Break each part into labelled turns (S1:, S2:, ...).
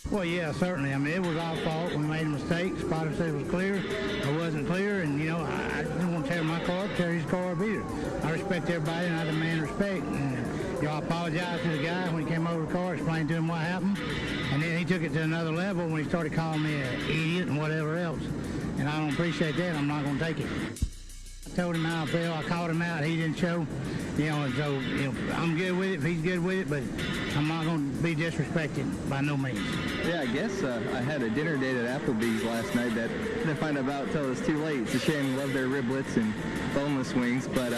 S1: Well, yeah, certainly. I mean, it was our fault. We made a mistake. Spotter said it was clear. I wasn't clear, and, I didn't want to tear my car up, tear his car up either. I respect everybody, and I demand respect. And, I apologized to the guy when he came over the car, explained to him what happened. And then he took it to another level when he started calling me an idiot and whatever else. And I don't appreciate that. I'm not going to take it. I told him how I felt. I called him out. He didn't show. And so, I'm good with it if he's good with it, but I'm not going to be disrespected by no means.
S2: Yeah, I guess I had a dinner date at Applebee's last night that I didn't find out about until it was too late. It's a shame. Love their riblets and boneless wings, but...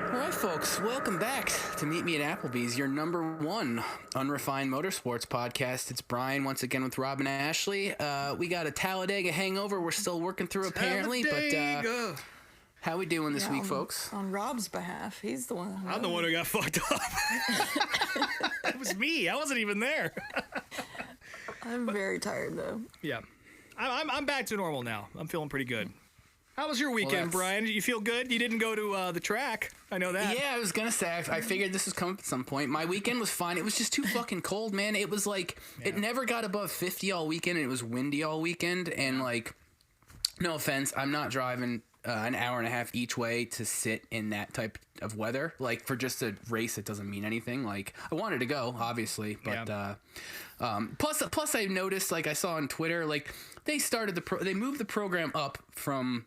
S3: All right, folks, welcome back to Meet Me at Applebee's, your number one unrefined motorsports podcast. It's Brien once again with Rob and Ashley. We got a Talladega hangover we're still working through apparently, but how we doing this week, folks?
S4: On Rob's behalf, he's the one.
S5: I'm the one who got fucked up. It was me. I wasn't even there.
S4: I'm very tired though.
S5: Yeah, I'm back to normal now. I'm feeling pretty good. How was your weekend, Brien? You feel good? You didn't go to the track. I know that.
S3: Yeah, I was going to say, I figured this was coming at some point. My weekend was fine. It was just too fucking cold, man. It was like, It never got above 50 all weekend, and it was windy all weekend. And, no offense, I'm not driving an hour and a half each way to sit in that type of weather. For just a race, it doesn't mean anything. I wanted to go, obviously, but plus I noticed, I saw on Twitter, they started they moved the program up from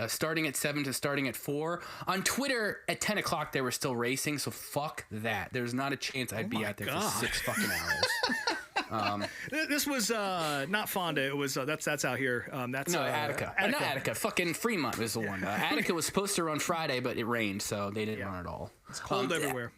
S3: starting at 7 to starting at 4. On Twitter at 10 o'clock they were still racing, so fuck that. There's not a chance I'd be out there for 6 fucking hours.
S5: This was not Fonda. It was that's out here. That's
S3: Attica. Not Attica. Fucking Fremont was the one. Attica was supposed to run Friday, but it rained, so they didn't run at all.
S5: It's cold everywhere.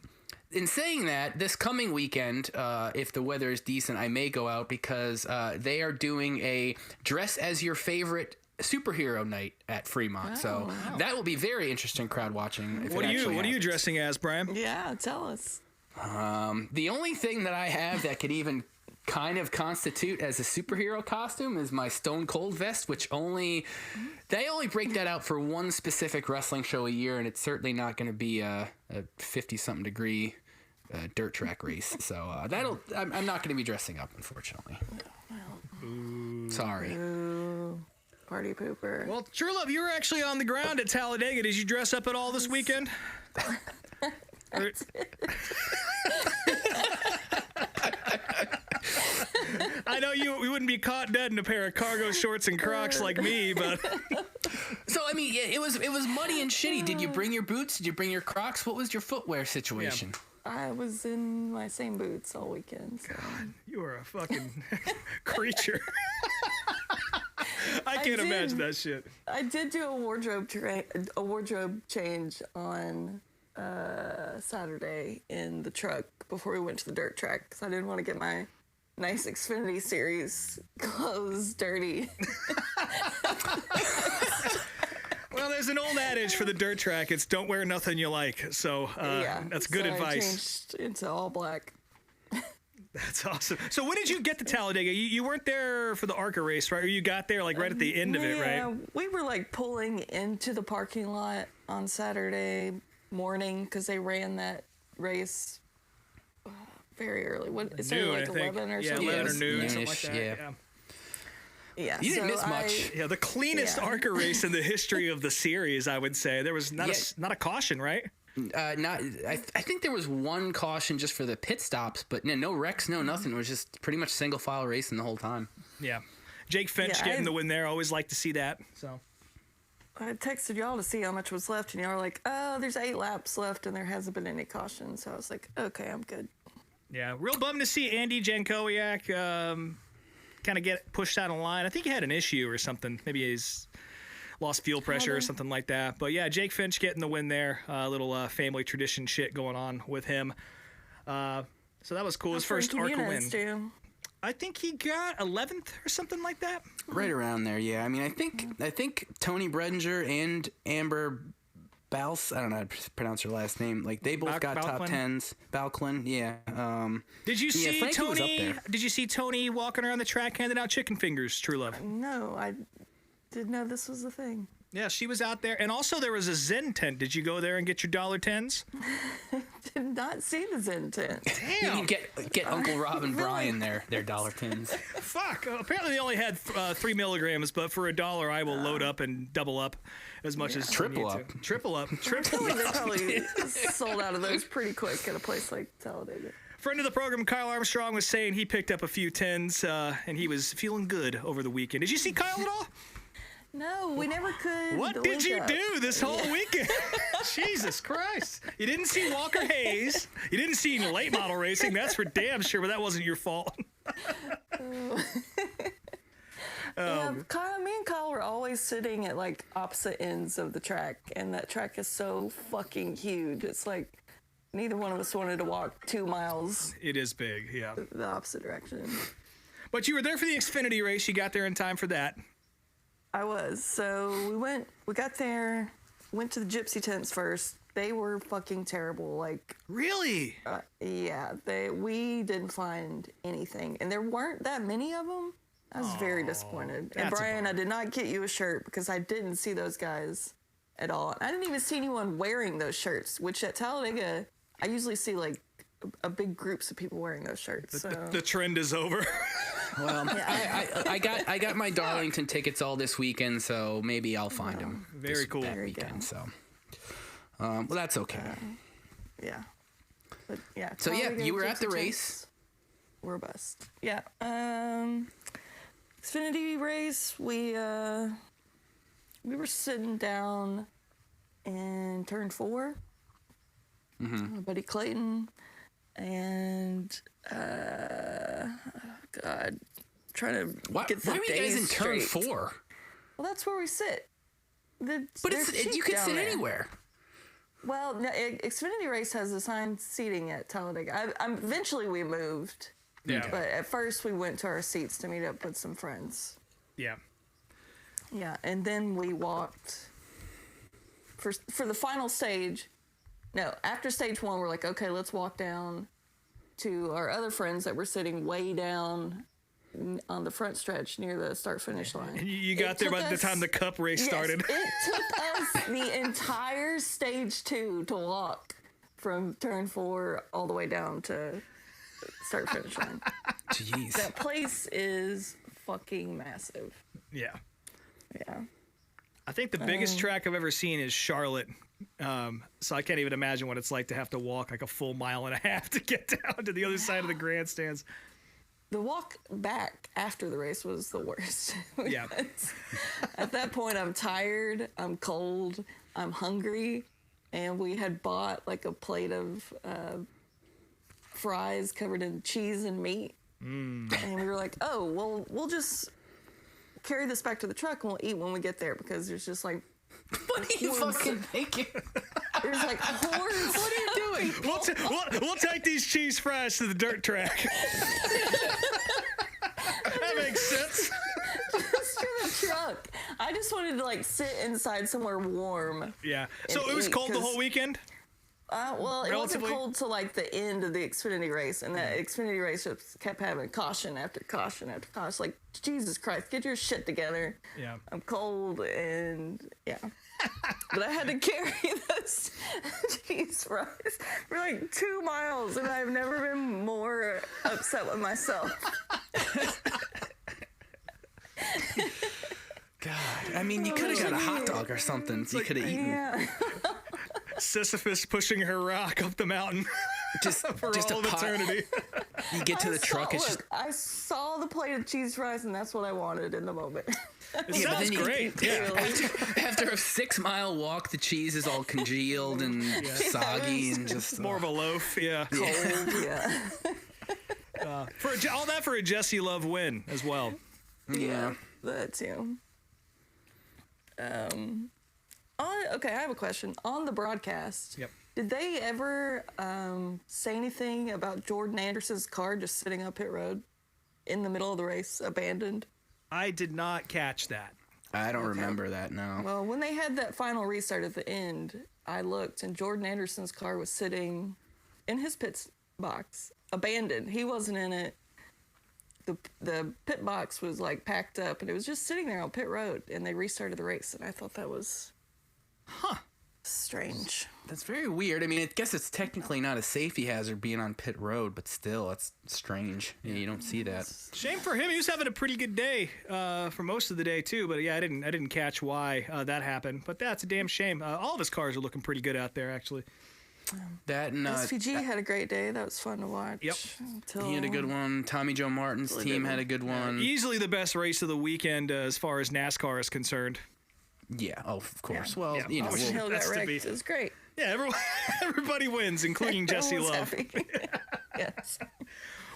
S3: In saying that, this coming weekend, if the weather is decent, I may go out because they are doing a dress as your favorite superhero night at Fremont. So that will be very interesting crowd watching.
S5: What are you dressing as, Brien?
S4: Yeah, tell us.
S3: The only thing that I have that could even kind of constitute as a superhero costume is my Stone Cold vest, which they only break that out for one specific wrestling show a year, and it's certainly not going to be a 50-something degree dirt track race. So I'm not going to be dressing up, unfortunately. Sorry.
S4: Party pooper.
S5: Well, Truelove, you were actually on the ground at Talladega. Did you dress up at all this weekend? I know you wouldn't be caught dead in a pair of cargo shorts and Crocs like me, but...
S3: So, I mean, it was muddy and shitty. Did you bring your boots? Did you bring your Crocs? What was your footwear situation?
S5: Yeah.
S4: I was in my same boots all weekend. So.
S5: God, you are a fucking creature. I can't imagine that shit.
S4: I did do a wardrobe change on Saturday in the truck before we went to the dirt track because I didn't want to get my nice Xfinity Series clothes dirty.
S5: Well, there's an old adage for the dirt track. It's don't wear nothing you like. So that's good advice.
S4: I changed into all black.
S5: That's awesome. So when did you get to Talladega? You weren't there for the ARCA race, right? Or you got there right at the end of it, right?
S4: Yeah, we were pulling into the parking lot on Saturday morning because they ran that race very early. What is it, 11 or something?
S5: 11 or noon, something
S3: Noonish,
S5: like that.
S4: Yeah.
S3: You didn't miss much.
S5: Yeah, the cleanest ARCA race in the history of the series, I would say. There was not a caution, right?
S3: I think there was one caution just for the pit stops, but no wrecks, no nothing. It was just pretty much single file racing the whole time.
S5: Yeah. Jake Finch getting the win there. Always like to see that. So
S4: I texted y'all to see how much was left, and y'all were like, oh, there's 8 laps left, and there hasn't been any caution. So I was like, okay, I'm good.
S5: Yeah, real bummed to see Andy Jankowiak kind of get pushed out of line. I think he had an issue or something. Maybe he's lost fuel pressure or something like that. But yeah, Jake Finch getting the win there. A little family tradition shit going on with him. So that was cool. His first ARCA win. I think he got 11th or something like that.
S3: Right around there, yeah. I mean, I think Tony Bredinger and Amber Bals, I don't know how to pronounce her last name. They both got top 10s. Balklin, yeah.
S5: Did you see Tony? Did you see Tony walking around the track handing out chicken fingers? Truelove.
S4: No, I didn't know this was a thing.
S5: Yeah, she was out there, and also there was a Zen tent. Did you go there and get your $10s?
S4: did not see the Zen tent.
S3: You can get Uncle Rob and Brien their dollar tins.
S5: Fuck. Apparently they only had 3 milligrams, but for $1, I will load up and double up as much as
S3: Triple
S5: I need
S3: up.
S5: to. Triple up.
S4: I
S5: Triple
S4: feel like
S5: up.
S4: they probably sold out of those pretty quick at a place like Talladega.
S5: Friend of the program, Kyle Armstrong, was saying he picked up a few tens and he was feeling good over the weekend. Did you see Kyle at all?
S4: No, we never could.
S5: What did you do this whole weekend? Jesus Christ. You didn't see Walker Hayes. You didn't see late model racing. That's for damn sure, but that wasn't your fault.
S4: Yeah, Kyle, me and Kyle were always sitting at like opposite ends of the track, and that track is so fucking huge. It's like neither one of us wanted to walk 2 miles
S5: It is big, yeah.
S4: the opposite direction.
S5: But you were there for the Xfinity race. You got there in time for that.
S4: I was. So we got there, went to the gypsy tents first. They were fucking terrible. Like,
S5: Really?
S4: yeah, we didn't find anything. And there weren't that many of them. I was very disappointed. And
S5: that's a
S4: Brien, I did not get you a shirt because I didn't see those guys at all. I didn't even see anyone wearing those shirts, which at Talladega, I usually see like a big groups of people wearing those shirts. So.
S5: The trend is over.
S3: Well, I got my Darlington tickets all this weekend, so maybe I'll find them.
S5: Very cool.
S3: That
S4: There you go.
S3: weekend. So, well, that's okay.
S4: Yeah. But yeah.
S3: So, yeah,
S4: Talladega
S3: you were at the
S4: gypsy
S3: race.
S4: tents were a bust. Yeah. Xfinity race, we were sitting down in turn 4. My buddy Clayton and God, trying to
S3: Why
S4: get the
S3: were you guys in
S4: days
S3: turn
S4: straight.
S3: 4?
S4: Well, that's where we sit.
S3: But
S4: there's
S3: you
S4: sheep
S3: could
S4: down
S3: sit
S4: there.
S3: anywhere.
S4: Well, no, Xfinity race has assigned seating at Talladega. Eventually we moved.
S5: Yeah.
S4: But at first we went to our seats to meet up with some friends.
S5: Yeah.
S4: Yeah, and then we walked for the final stage. No, after stage 1, we're like, okay, let's walk down to our other friends that were sitting way down on the front stretch near the start-finish line.
S5: You got there by the time the cup race started.
S4: It took us the entire stage 2 to walk from turn 4 all the way down to start-finish line.
S3: Jeez.
S4: That place is fucking massive.
S5: Yeah.
S4: Yeah.
S5: I think the biggest track I've ever seen is Charlotte. So I can't even imagine what it's like to have to walk like a full mile and a half to get down to the other side of the grandstands.
S4: The walk back after the race was the worst.
S5: Yeah.
S4: At that point, I'm tired, I'm cold, I'm hungry, and we had bought like a plate of fries covered in cheese and meat. And we were like, oh, well, we'll just carry this back to the truck and we'll eat when we get there because there's just like
S3: What are you fucking thinking?
S4: there's like hordes.
S3: What are you doing?
S5: We'll take these cheese fries to the dirt track. That makes sense.
S4: Just to the truck. I just wanted to like sit inside somewhere warm.
S5: Yeah. So
S4: And
S5: it was
S4: eat,
S5: cold the
S4: 'cause-
S5: whole weekend?
S4: Well, it wasn't
S5: Relatively?
S4: cold till like the end of the Xfinity race, and that Xfinity race just kept having caution after caution after caution. Like, Jesus Christ, get your shit together.
S5: Yeah.
S4: I'm cold, and yeah. But I had to carry those cheese fries for like 2 miles, and I've never been more upset with myself.
S3: God, I mean, you could have got a hot dog or something. You could have eaten
S4: Yeah.
S5: Sisyphus pushing her rock up the mountain
S3: just
S5: for
S3: just
S5: all
S3: a
S5: of
S3: pot.
S5: eternity.
S3: You get to the truck, it's just
S4: I saw the plate of cheese fries, and that's what I wanted in the moment.
S5: It
S3: Yeah, but
S5: sounds
S3: then you-
S5: great. Yeah.
S3: after a 6-mile walk, the cheese is all congealed and soggy and just
S5: More of a loaf. Yeah.
S4: Cold, yeah.
S5: All that for a Jesse Love win as well.
S3: yeah.
S4: That too. Okay, I have a question. On the broadcast,
S5: Yep.
S4: did they ever say anything about Jordan Anderson's car just sitting on pit road in the middle of the race, abandoned?
S5: I did not catch that.
S3: I don't remember that now.
S4: Well, when they had that final restart at the end, I looked, and Jordan Anderson's car was sitting in his pit box, abandoned. He wasn't in it. The pit box was like packed up, and it was just sitting there on pit road, and they restarted the race, and I thought that was Strange.
S3: That's very weird. I mean, I guess it's technically not a safety hazard being on pit road, but still, it's strange. Yeah, you don't see that.
S5: Shame for him. He was having a pretty good day for most of the day too. But yeah, I didn't catch why that happened. But that's a damn shame. All of his cars are looking pretty good out there, actually.
S3: That and
S4: SVG had a great day. That was fun to watch.
S5: Yep.
S3: he had a good one. Tommy Joe Martin's team had a good one.
S5: Easily the best race of the weekend as far as NASCAR is concerned.
S3: Yeah. Oh, of course.
S4: Yeah.
S3: Well,
S5: Yeah.
S3: you know,
S5: Oh,
S4: Hill
S5: That's
S4: got
S5: to
S4: wrecked.
S5: be-
S4: It was great.
S5: Yeah, everybody wins, including Jesse
S4: Everyone's
S5: Love.
S4: happy. Yes.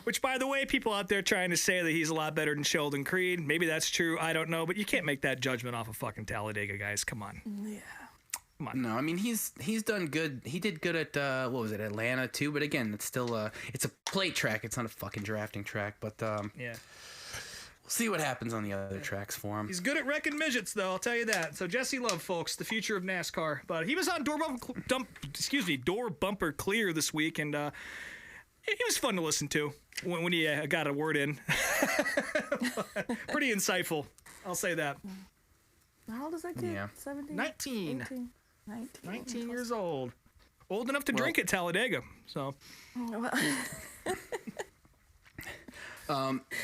S5: Which, by the way, people out there trying to say that he's a lot better than Sheldon Creed. Maybe that's true. I don't know. But you can't make that judgment off of fucking Talladega, guys. Come on.
S4: Yeah.
S3: no, I mean he's done good. He did good at what was it, Atlanta too? But again, it's still it's a plate track. It's not a fucking drafting track. But
S5: Yeah.
S3: we'll see what happens on the other tracks for him.
S5: He's good at wrecking midgets, though. I'll tell you that. So Jesse Love, folks, the future of NASCAR. But he was on door bumper clear this week, and he was fun to listen to when he got a word in. Pretty insightful. I'll say that.
S4: How old is that kid?
S3: Yeah.
S4: 17?
S5: 19.
S4: 18?
S5: 19 years old. Old enough to drink at Talladega. So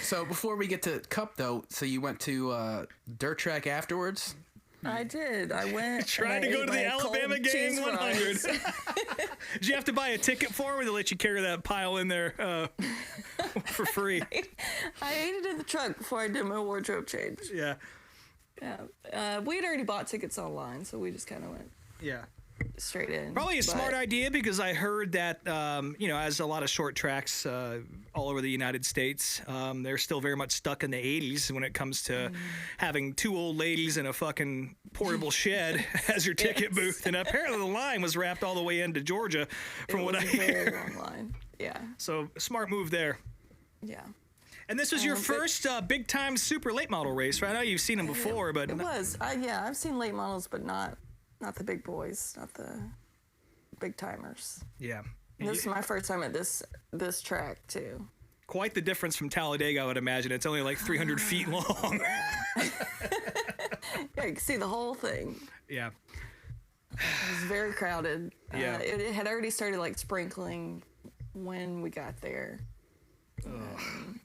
S3: So before we get to Cup though, so you went to dirt track afterwards.
S4: I did. I went.
S5: tried
S4: and
S5: to
S4: I
S5: go
S4: ate
S5: to the
S4: my
S5: Alabama
S4: cold
S5: game
S4: cheese
S5: 100.
S4: fries.
S5: Did you have to buy a ticket for him, or they let you carry that pile in there for free?
S4: I ate it in the truck before I did my wardrobe change.
S5: Yeah.
S4: Yeah. We had already bought tickets online, so we just kind of went
S5: Yeah.
S4: straight in.
S5: Probably a
S4: But
S5: smart idea because I heard that, as a lot of short tracks all over the United States, they're still very much stuck in the 80s when it comes to having two old ladies in a fucking portable shed as your ticket booth. And apparently the line was wrapped all the way into Georgia from
S4: it
S5: what I
S4: was a very
S5: hear.
S4: long line. Yeah.
S5: So smart move there.
S4: Yeah.
S5: And this was your
S4: but-
S5: first big time super late model race, right? I know you've seen them before, but
S4: It was. I've seen late models, but not the big boys, not the big timers.
S5: yeah.
S4: And this is my first time at this track too.
S5: Quite the difference from Talladega, I would imagine. It's only like 300 feet long.
S4: Yeah, you can see the whole thing.
S5: Yeah.
S4: It was very crowded.
S5: Yeah.
S4: It had already started like sprinkling when we got there.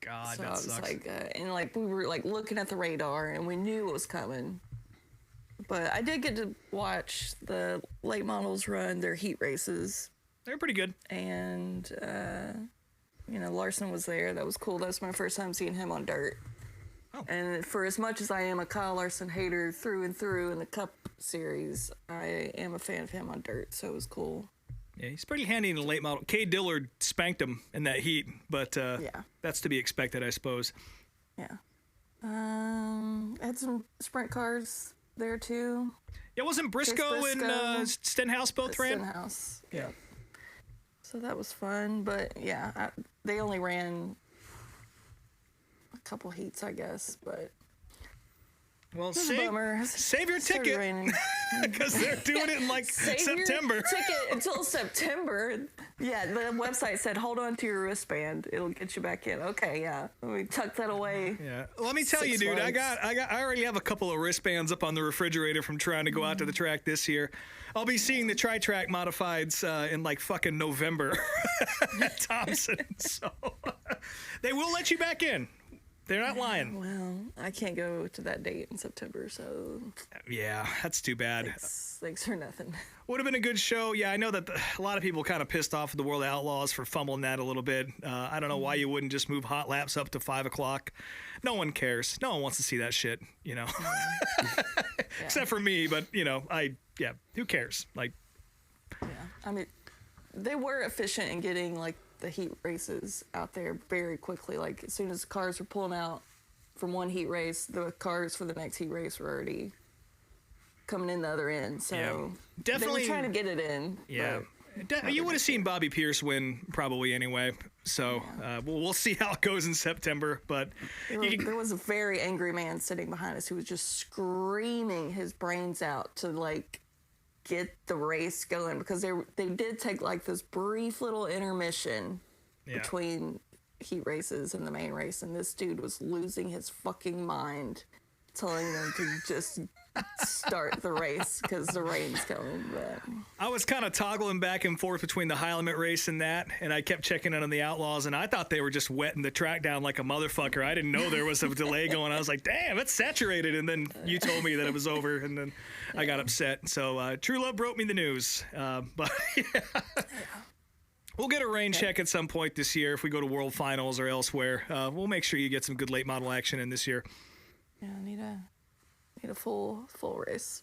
S5: God,
S4: So
S5: that
S4: I was
S5: sucks.
S4: like, and like we were like looking at the radar and we knew it was coming. But I did get to watch the late models run their heat races,
S5: They're pretty good.
S4: and Larson was there. That was cool. That was my first time seeing him on dirt.
S5: Oh.
S4: And for as much as I am a Kyle Larson hater through and through in the Cup series, I am a fan of him on dirt. So it was cool.
S5: Yeah, he's pretty handy in a late model. Kay Dillard spanked him in that heat, but
S4: Yeah.
S5: that's to be expected, I suppose.
S4: Yeah. Had some sprint cars there too.
S5: Yeah, wasn't Briscoe, and Stenhouse both ran?
S4: Stenhouse.
S5: Yeah.
S4: So that was fun, but yeah, they only ran a couple heats, I guess. But
S5: Well,
S4: it was a bummer.
S5: save your
S4: It started
S5: ticket
S4: raining.
S5: because they're doing it in like
S4: Save
S5: September.
S4: your ticket until September. Yeah, the website said hold on to your wristband. It'll get you back in. Okay, yeah. Let me tuck that away.
S5: Yeah, let me tell you,
S4: 6
S5: dude. I
S4: months.
S5: already have a couple of wristbands up on the refrigerator from trying to go out to the track this year. I'll be seeing the Tri-Track modifieds in like fucking November at Thompson. So they will let you back in. They're not lying.
S4: Well, I can't go to that date in September, so
S5: Yeah, that's too bad.
S4: thanks for nothing.
S5: Would have been a good show. Yeah, I know that a lot of people kind of pissed off at the World of Outlaws for fumbling that a little bit. I don't know why you wouldn't just move hot laps up to 5 o'clock. No one cares. No one wants to see that shit, Except for me, but, who cares? Like,
S4: Yeah, I mean, they were efficient in getting like the heat races out there very quickly. Like as soon as cars were pulling out from one heat race, the cars for the next heat race were already coming in the other end. So
S5: Yeah,
S4: they
S5: definitely-
S4: were trying to get it in.
S5: yeah.
S4: but
S5: You would have seen Bobby Pierce win probably anyway. So we'll see how it goes in September. But
S4: there was a very angry man sitting behind us who was just screaming his brains out to like get the race going, because they did take like this brief little intermission between heat races and the main race, and this dude was losing his fucking mind telling them to just start the race because the rain's coming. But
S5: I was kind of toggling back and forth between the high limit race and that, and I kept checking in on the Outlaws, and I thought they were just wetting the track down like a motherfucker. I didn't know there was a delay going. I was like, damn, it's saturated. And then you told me that it was over, and then I got upset. So Truelove broke me the news. But yeah. We'll get a rain check at some point this year if we go to World Finals or elsewhere. We'll make sure you get some good late model action in this year.
S4: yeah, I need a full race.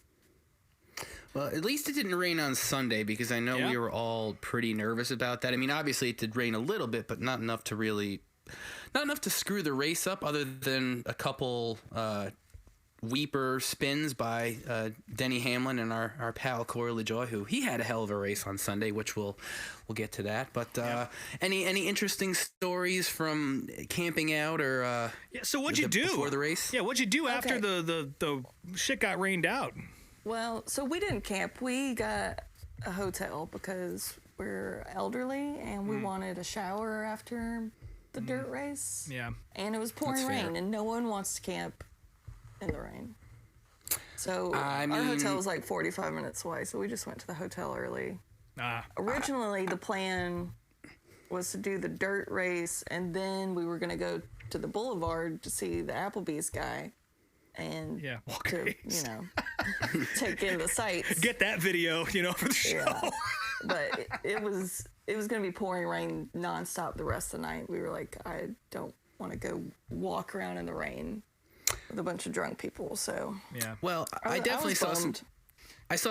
S3: Well, at least it didn't rain on Sunday because I know we were all pretty nervous about that. I mean, obviously it did rain a little bit, but not enough to screw the race up other than a couple weeper spins by Denny Hamlin and our pal Corey LaJoy, who he had a hell of a race on Sunday, which we'll get to that. But any interesting stories from camping out or
S5: so what'd you do
S3: before the race?
S5: Yeah, what'd you do after the shit got rained out?
S4: Well, so we didn't camp. We got a hotel because we're elderly and we wanted a shower after the dirt race.
S5: Yeah.
S4: And it was pouring
S3: That's fair.
S4: rain, and no one wants to camp in the rain. So
S3: I
S4: our
S3: mean-
S4: hotel was like 45 minutes away, so we just went to the hotel early. Originally, the plan was to do the dirt race, and then we were going to go to the boulevard to see the Applebee's guy. And to, take in the sights.
S5: Get that video, for the show.
S4: Yeah. But it was going to be pouring rain nonstop the rest of the night. We were like, I don't want to go walk around in the rain with a bunch of drunk people. So
S5: Yeah.
S3: Well, I definitely saw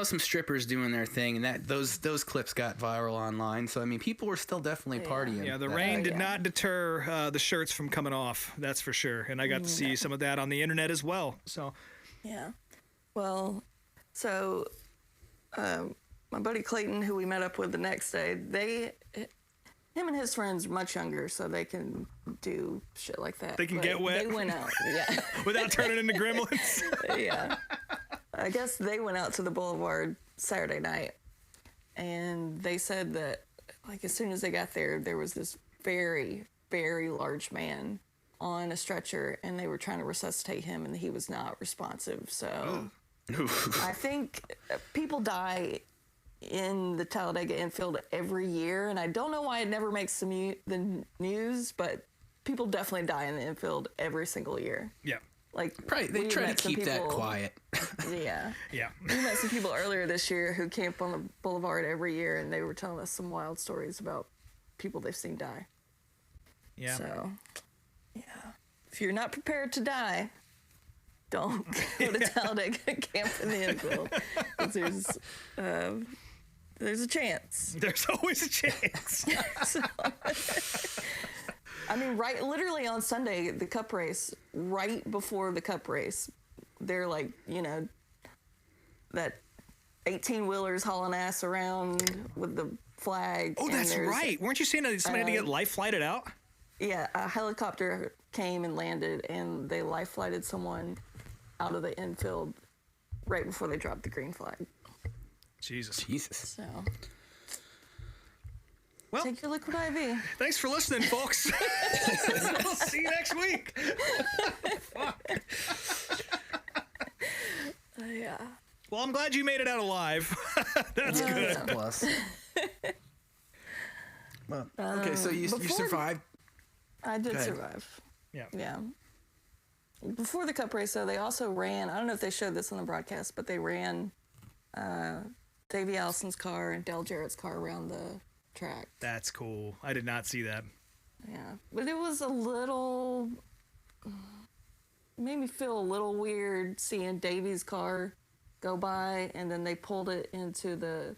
S3: some strippers doing their thing, and that those clips got viral online. So I mean, people were still definitely partying.
S5: Yeah, the
S3: that
S5: rain
S3: night.
S5: did not deter the shirts from coming off. That's for sure. And I got to see some of that on the internet as well. So
S4: yeah. Well, so my buddy Clayton, who we met up with the next day, him and his friends are much younger, so they can do shit like that.
S5: They can
S4: But
S5: get wet?
S4: They went out, yeah.
S5: without turning into gremlins.
S4: Yeah. I guess they went out to the boulevard Saturday night, and they said that, like, as soon as they got there, there was this very, very large man on a stretcher, and they were trying to resuscitate him, and he was not responsive. So I think people die in the Talladega infield every year, and I don't know why it never makes the news, but people definitely die in the infield every single year.
S5: Yeah.
S4: Like,
S3: Right, they
S4: we
S3: try to
S4: met some
S3: keep that
S4: people-
S3: quiet.
S4: Yeah.
S5: Yeah.
S4: We met some people earlier this year who camp on the boulevard every year, and they were telling us some wild stories about people they've seen die.
S5: Yeah.
S4: So, yeah. If you're not prepared to die, don't go to Talladega camp in the infield. 'Cause there's a chance.
S5: There's always a chance.
S4: So, I mean, literally on Sunday, the cup race, right before the cup race, they're like, that 18-wheelers hauling ass around with the flag.
S5: Oh,
S4: and
S5: that's
S4: there's-
S5: right. Weren't you saying that somebody had to get life flighted out?
S4: Yeah, a helicopter came and landed, and they life flighted someone out of the infield right before they dropped the green flag.
S5: Jesus.
S4: So,
S5: Well,
S4: take your liquid IV.
S5: thanks for listening, folks. We'll see you next week.
S4: Yeah.
S5: Well, I'm glad you made it out alive. That's good.
S3: Plus. Well, okay, so you survived.
S4: I did
S3: Go ahead.
S4: survive.
S5: Yeah.
S4: Yeah. Before the cup race, though, they also ran, I don't know if they showed this on the broadcast, but they ran Davey Allison's car and Dale Jarrett's car around the track.
S5: That's cool. I did not see that.
S4: Yeah. But it was a little, made me feel a little weird seeing Davey's car go by, and then they pulled it into the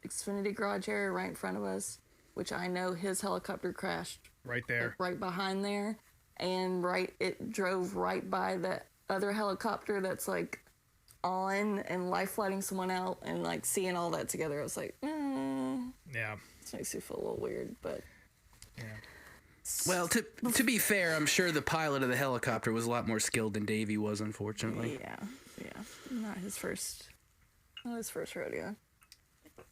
S4: Xfinity garage area right in front of us, which I know his helicopter crashed
S5: Right there.
S4: right behind there, and it drove right by that other helicopter that's like on and life flighting someone out, and like seeing all that together, I was like,
S5: Yeah.
S4: this makes you feel a little weird, but
S3: Well, to be fair, I'm sure the pilot of the helicopter was a lot more skilled than Davey was, unfortunately.
S4: yeah, not his first rodeo.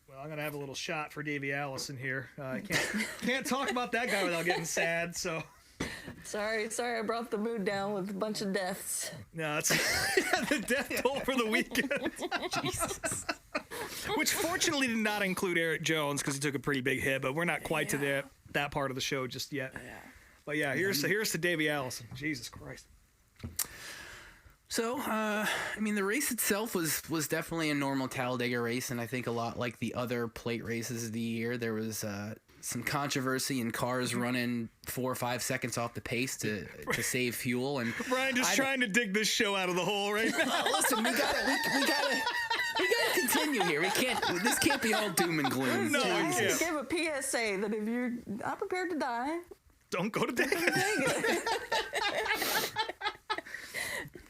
S5: Well, I'm gonna have a little shot for Davey Allison here. I can't talk about that guy without getting sad. So
S4: Sorry, I brought the mood down with a bunch of deaths.
S5: No, it's the death toll for the weekend.
S3: Jesus.
S5: Which fortunately did not include Eric Jones because he took a pretty big hit, but we're not quite to that part of the show just yet. But yeah, here's to Davey Allison. Jesus Christ.
S3: So, I mean, the race itself was definitely a normal Talladega race, and I think a lot like the other plate races of the year, there was some controversy in cars running 4 or 5 seconds off the pace to save fuel. And
S5: Brien just trying to dig this show out of the hole right now.
S3: Listen, we gotta continue here. This can't be all doom and gloom.
S5: No,
S4: I
S5: I
S4: had to
S5: can't.
S4: give a PSA that if you're not prepared to die,
S5: Don't go to Dega.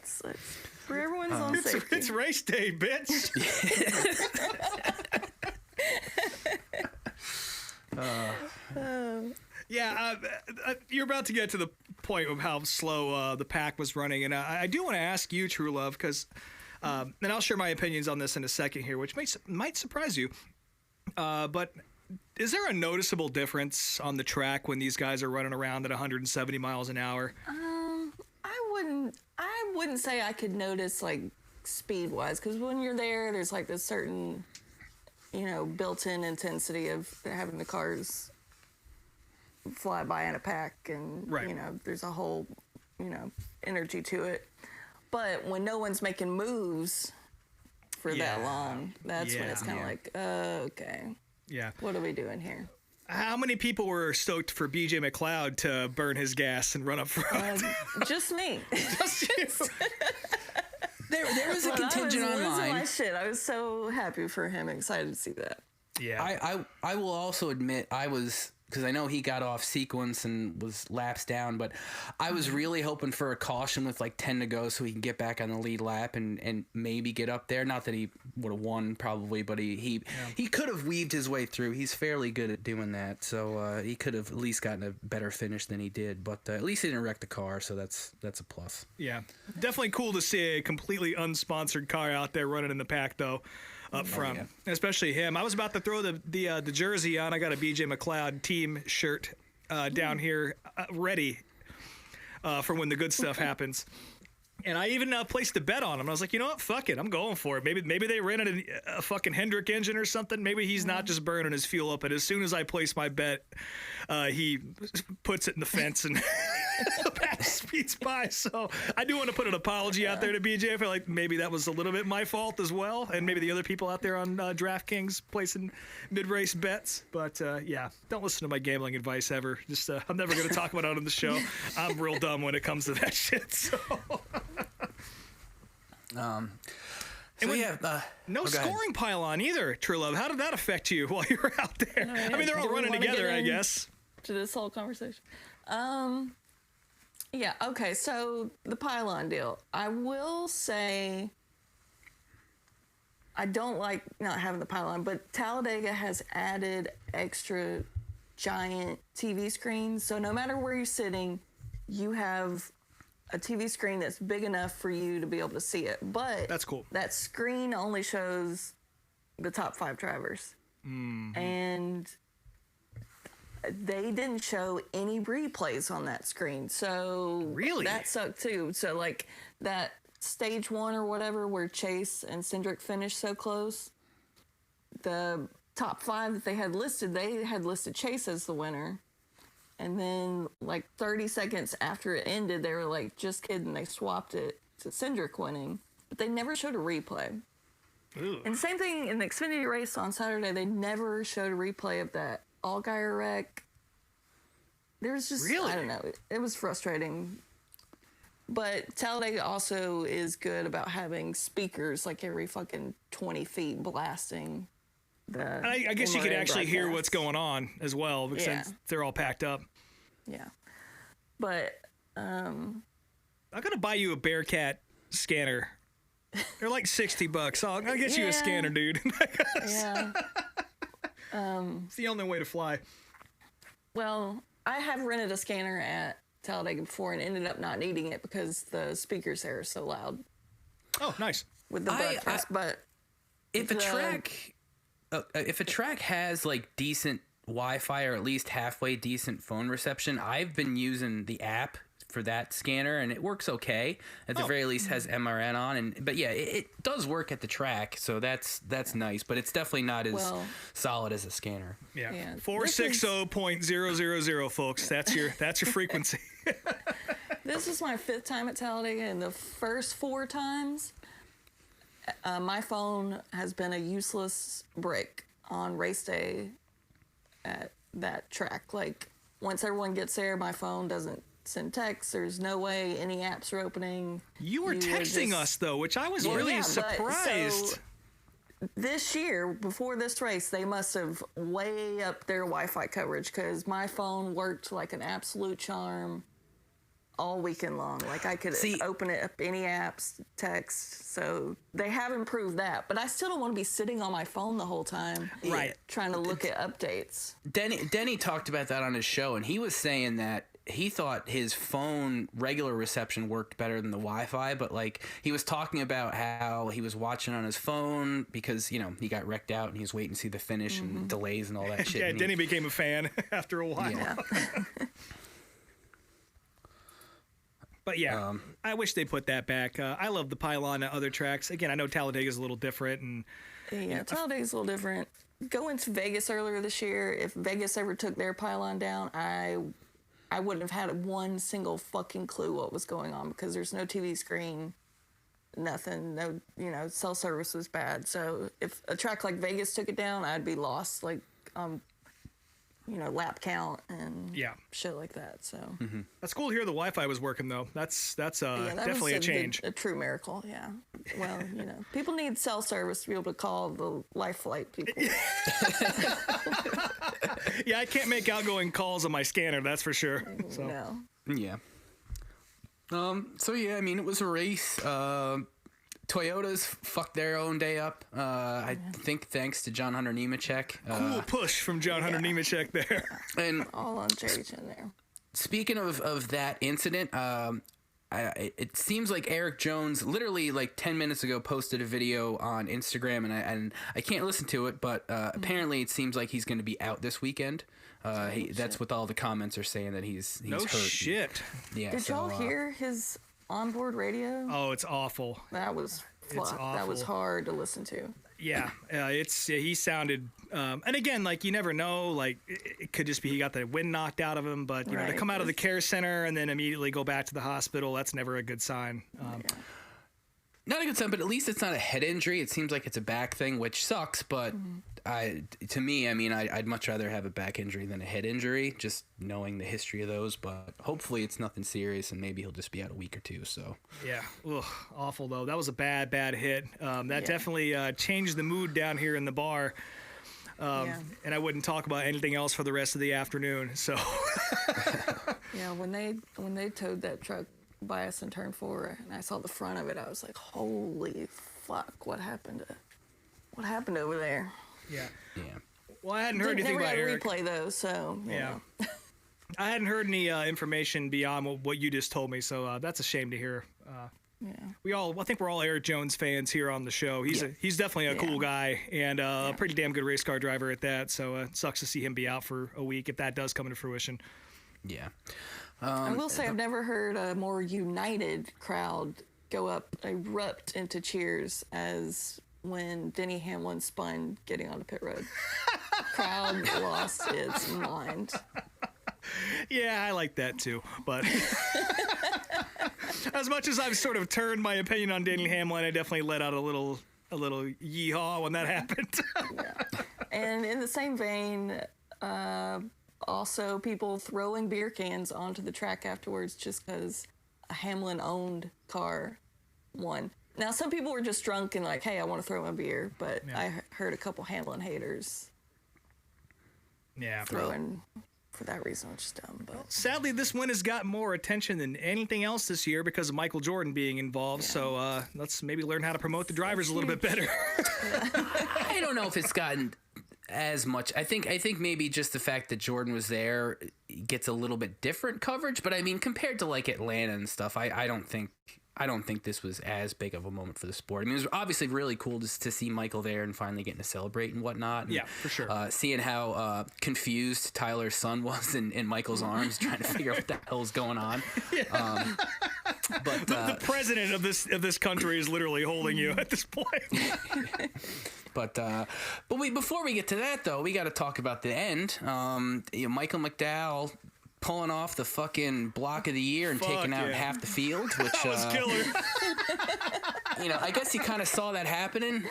S4: it's for everyone's own safety.
S5: It's race day, bitch. You're about to get to the point of how slow the pack was running, and I do want to ask you, Truelove, because, and I'll share my opinions on this in a second here, which might surprise you, but is there a noticeable difference on the track when these guys are running around at 170 miles an hour?
S4: I wouldn't say I could notice like speed wise, because when you're there's like this certain, built-in intensity of having the cars fly by in a pack, and
S5: right.
S4: There's a whole energy to it. But when no one's making moves for that long, that's when it's kind of like, okay, what are we doing here?
S5: How many people were stoked for BJ McLeod to burn his gas and run up front?
S4: Just me.
S5: Just you.
S3: There was a contingent
S4: I was losing
S3: online.
S4: my shit. I was so happy for him, excited to see that.
S5: Yeah.
S3: I will also admit I was, because I know he got off sequence and was laps down, but I was really hoping for a caution with like 10 to go so he can get back on the lead lap and maybe get up there. Not that he would have won probably, but he could have weaved his way through. He's fairly good at doing that, so he could have at least gotten a better finish than he did. But at least he didn't wreck the car, so that's a plus.
S5: Yeah, definitely cool to see a completely unsponsored car out there running in the pack though. Up front, especially him. I was about to throw the jersey on. I got a BJ McLeod team shirt down here ready for when the good stuff happens. And I even placed a bet on him. I was like, you know what? Fuck it. I'm going for it. Maybe they rented a fucking Hendrick engine or something. Maybe he's not just burning his fuel up. And as soon as I place my bet, he puts it in the fence and speeds by. So I do want to put an apology out there to BJ. I feel like maybe that was a little bit my fault as well. And maybe the other people out there on DraftKings placing mid-race bets. But don't listen to my gambling advice ever. Just I'm never going to talk about it on the show. I'm real dumb when it comes to that shit. So... no scoring pylon either, Truelove. How did that affect you while you were out there? I mean, they're all running together, I guess.
S4: To this whole conversation. Okay, so the pylon deal. I will say I don't like not having the pylon, but Talladega has added extra giant TV screens. So no matter where you're sitting, you have a TV screen that's big enough for you to be able to see it. But
S5: that's cool.
S4: That screen only shows the top 5 drivers. Mm-hmm. And they didn't show any replays on that screen. So
S5: really,
S4: that sucked too. So like that stage 1 or whatever where Chase and Cindric finished so close, the top 5 that they had listed Chase as the winner. And then, like, 30 seconds after it ended, they were like, just kidding, they swapped it to Cindric winning. But they never showed a replay. Ooh. And same thing in the Xfinity race on Saturday, they never showed a replay of that Allgaier wreck. There was just, I don't know, it was frustrating. But Talladega also is good about having speakers, like, every fucking 20 feet blasting.
S5: I guess you could actually hear what's going on as well, because they're all packed up.
S4: Yeah. But,
S5: I'm going to buy you a Bearcat scanner. They're like $60. I'll get you a scanner, dude.
S4: Yeah.
S5: It's the only way to fly.
S4: Well, I have rented a scanner at Talladega before and ended up not needing it because the speakers there are so loud.
S5: Oh, nice.
S4: With the broadcast, but
S3: if a track has like decent Wi-Fi or at least halfway decent phone reception. I've been using the app for that scanner, and it works okay. At the very least, has MRN on, but yeah, it does work at the track, so that's nice. But it's definitely not as solid as a scanner.
S5: Yeah, 460.000, folks. That's your frequency.
S4: This is my 5th time at Talladega, and the first 4 times, my phone has been a useless brick on race day at that track. Like, once everyone gets there, my phone doesn't send texts. There's no way any apps are opening.
S5: You were texting us, though, which I was really surprised.
S4: So this year, before this race, they must have way up their Wi-Fi coverage, because my phone worked like an absolute charm all weekend long. Like, I could open it up, any apps, text. So they have improved that, but I still don't want to be sitting on my phone the whole time,
S5: right?
S4: Trying to look at updates.
S3: Denny talked about that on his show, and he was saying that he thought his phone regular reception worked better than the Wi-Fi, but like he was talking about how he was watching on his phone because, you know, he got wrecked out and he was waiting to see the finish and delays and all that shit.
S5: Yeah, Denny became a fan after a while.
S3: Yeah.
S5: But yeah, I wish they put that back. I love the pylon at other tracks. Again, I know Talladega's a little different, and
S4: Talladega's a little different. Going to Vegas earlier this year, if Vegas ever took their pylon down, I wouldn't have had one single fucking clue what was going on, because there's no TV screen, nothing, no, cell service was bad. So if a track like Vegas took it down, I'd be lost, like, lap count and shit like that. So
S5: that's cool to hear the Wi-Fi was working, though. That's definitely a change.
S4: A true miracle, yeah. Well, people need cell service to be able to call the life flight people.
S5: Yeah, I can't make outgoing calls on my scanner, that's for sure. So.
S4: No.
S3: Yeah. So yeah, I mean, it was a race. Toyotas fucked their own day up. I think thanks to John Hunter Nemechek.
S5: Cool push from John Hunter Nemechek there.
S3: And
S4: all on Jerry Chin there.
S3: Speaking of that incident, it seems like Eric Jones literally like 10 minutes ago posted a video on Instagram, and I can't listen to it, but apparently it seems like he's going to be out this weekend. That's what all the comments are saying, that he's
S5: no
S3: hurt.
S5: Shit.
S3: Yeah.
S4: Did y'all hear his onboard radio?
S5: Oh, it's awful.
S4: That was fluff. That was hard to listen to.
S5: Yeah, he sounded, and again, like, you never know, like, it could just be he got the wind knocked out of him, but to come out of the care center and then immediately go back to the hospital, that's never a good sign.
S3: Not a good sign, but at least it's not a head injury. It seems like it's a back thing, which sucks, but to me, I mean, I'd much rather have a back injury than a head injury, just knowing the history of those, but hopefully it's nothing serious, and maybe he'll just be out a week or two, so.
S5: Yeah, ugh, awful, though. That was a bad hit. That definitely changed the mood down here in the bar, and I wouldn't talk about anything else for the rest of the afternoon, so.
S4: Yeah, when they towed that truck by us in turn 4 and I saw the front of it, I was like, holy fuck, what happened over there?
S5: Yeah. Well, I hadn't heard anything about Eric.
S4: Never replay those, so yeah.
S5: I hadn't heard any information beyond what you just told me, so that's a shame to hear. I think we're all Eric Jones fans here on the show. He's definitely a cool guy, and a pretty damn good race car driver at that. So it sucks to see him be out for a week if that does come into fruition.
S3: Yeah.
S4: I will say I've never heard a more united crowd erupt into cheers as when Denny Hamlin spun getting onto pit road. Crowd lost its mind.
S5: Yeah, I like that too, but as much as I've sort of turned my opinion on Denny Hamlin, I definitely let out a little yeehaw when that happened.
S4: And in the same vein, also people throwing beer cans onto the track afterwards just because a Hamlin-owned car won. Now, some people were just drunk and like, hey, I want to throw my beer, but I heard a couple Hamlin haters throwing for that reason, which is dumb. But
S5: sadly, this win has gotten more attention than anything else this year because of Michael Jordan being involved, so let's maybe learn how to promote the drivers a little bit better.
S3: I don't know if it's gotten as much. I think maybe just the fact that Jordan was there gets a little bit different coverage, but I mean, compared to like Atlanta and stuff, I don't think I don't think this was as big of a moment for the sport. I mean, it was obviously really cool to see Michael there and finally getting to celebrate and whatnot. And,
S5: Yeah, for sure.
S3: Seeing how confused Tyler's son was in Michael's arms, trying to figure out what the hell's going on. But
S5: the president of this country is literally holding you at this point.
S3: But before we get to that though, we got to talk about the end. Michael McDowell pulling off the fucking block of the year and taking out half the field, which
S5: That was killer.
S3: I guess he kind of saw that happening.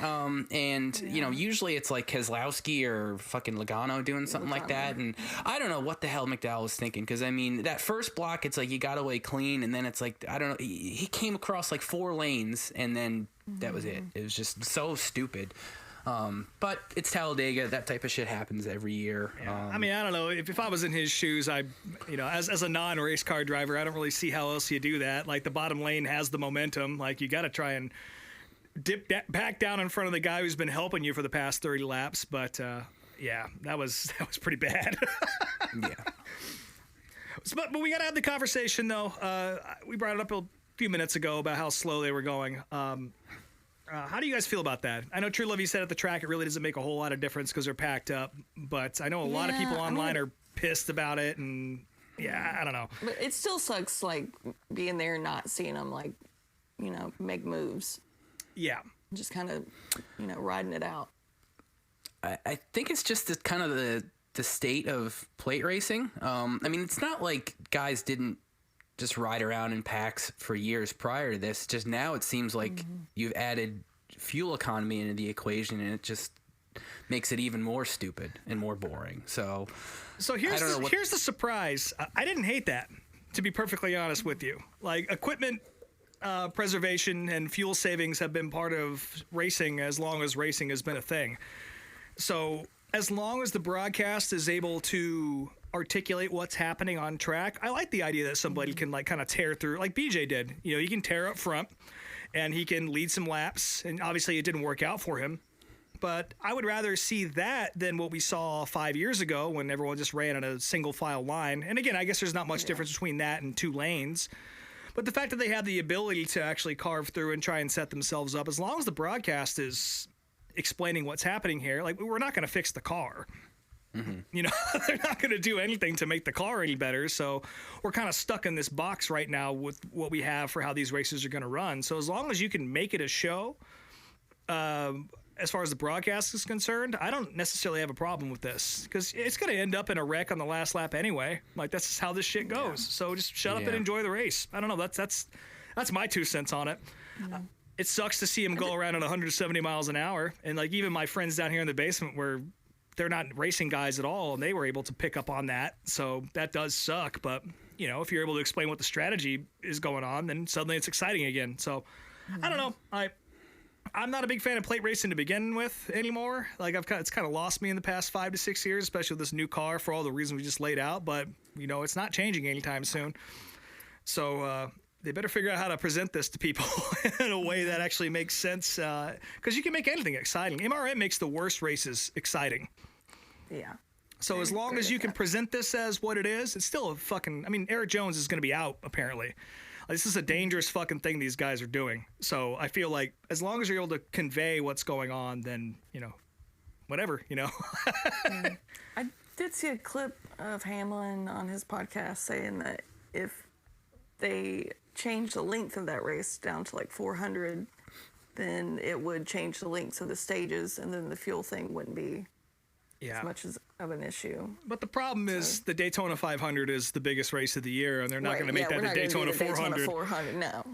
S3: Usually it's like Keselowski or fucking Logano doing something like that, and I don't know what the hell McDowell was thinking, because I mean that first block, it's like you got away clean, and then it's like I don't know, he came across like 4 lanes, and then that was it. It was just so stupid. But it's Talladega. That type of shit happens every year.
S5: Yeah. I mean, I don't know. If I was in his shoes, as a non-race car driver, I don't really see how else you do that. Like, the bottom lane has the momentum. Like, you got to try and dip back down in front of the guy who's been helping you for the past 30 laps. But, that was pretty bad.
S3: Yeah.
S5: But we got to have the conversation, though. We brought it up a few minutes ago about how slow they were going. How do you guys feel about that? I know Truelove, you said at the track it really doesn't make a whole lot of difference because they're packed up, but I know a lot of people online are pissed about it, and I don't know.
S4: But it still sucks, like, being there and not seeing them, like, make moves.
S5: Yeah.
S4: Just kind of, riding it out.
S3: I think it's just kind of the state of plate racing. I mean, it's not like guys didn't just ride around in packs for years prior to this. Just now it seems like you've added fuel economy into the equation, and it just makes it even more stupid and more boring. So
S5: here's the surprise. I didn't hate that, to be perfectly honest with you. Like, equipment preservation and fuel savings have been part of racing as long as racing has been a thing. So as long as the broadcast is able to articulate what's happening on track, I like the idea that somebody can like kind of tear through, like BJ did. He can tear up front and he can lead some laps, and obviously it didn't work out for him. But I would rather see that than what we saw 5 years ago when everyone just ran in a single file line. And again, I guess there's not much difference between that and 2 lanes. But the fact that they have the ability to actually carve through and try and set themselves up, as long as the broadcast is explaining what's happening here, like, we're not going to fix the car. Mm-hmm. They're not going to do anything to make the car any better. So we're kind of stuck in this box right now with what we have for how these races are going to run. So as long as you can make it a show, as far as the broadcast is concerned, I don't necessarily have a problem with this, because it's going to end up in a wreck on the last lap anyway. Like, that's just how this shit goes. Yeah. So just shut up and enjoy the race. I don't know. That's my 2 cents on it. Yeah. It sucks to see him go around at 170 miles an hour. And like, even my friends down here in the basement where they're not racing guys at all, and they were able to pick up on that. So that does suck. But, if you're able to explain what the strategy is going on, then suddenly it's exciting again. So I don't know. I'm not a big fan of plate racing to begin with anymore. Like, it's kind of lost me in the past 5 to 6 years, especially with this new car for all the reasons we just laid out. But, it's not changing anytime soon. So they better figure out how to present this to people in a way that actually makes sense. Because you can make anything exciting. MRN makes the worst races exciting.
S4: Yeah.
S5: So as long as you can present this as what it is, it's still Eric Jones is going to be out, apparently. This is a dangerous fucking thing these guys are doing. So I feel like as long as you're able to convey what's going on, then, whatever,
S4: I did see a clip of Hamlin on his podcast saying that if they change the length of that race down to like 400, then it would change the lengths of the stages, and then the fuel thing wouldn't be as much of an issue.
S5: But the problem is the Daytona 500 is the biggest race of the year, and they're not going to make that the Daytona 400.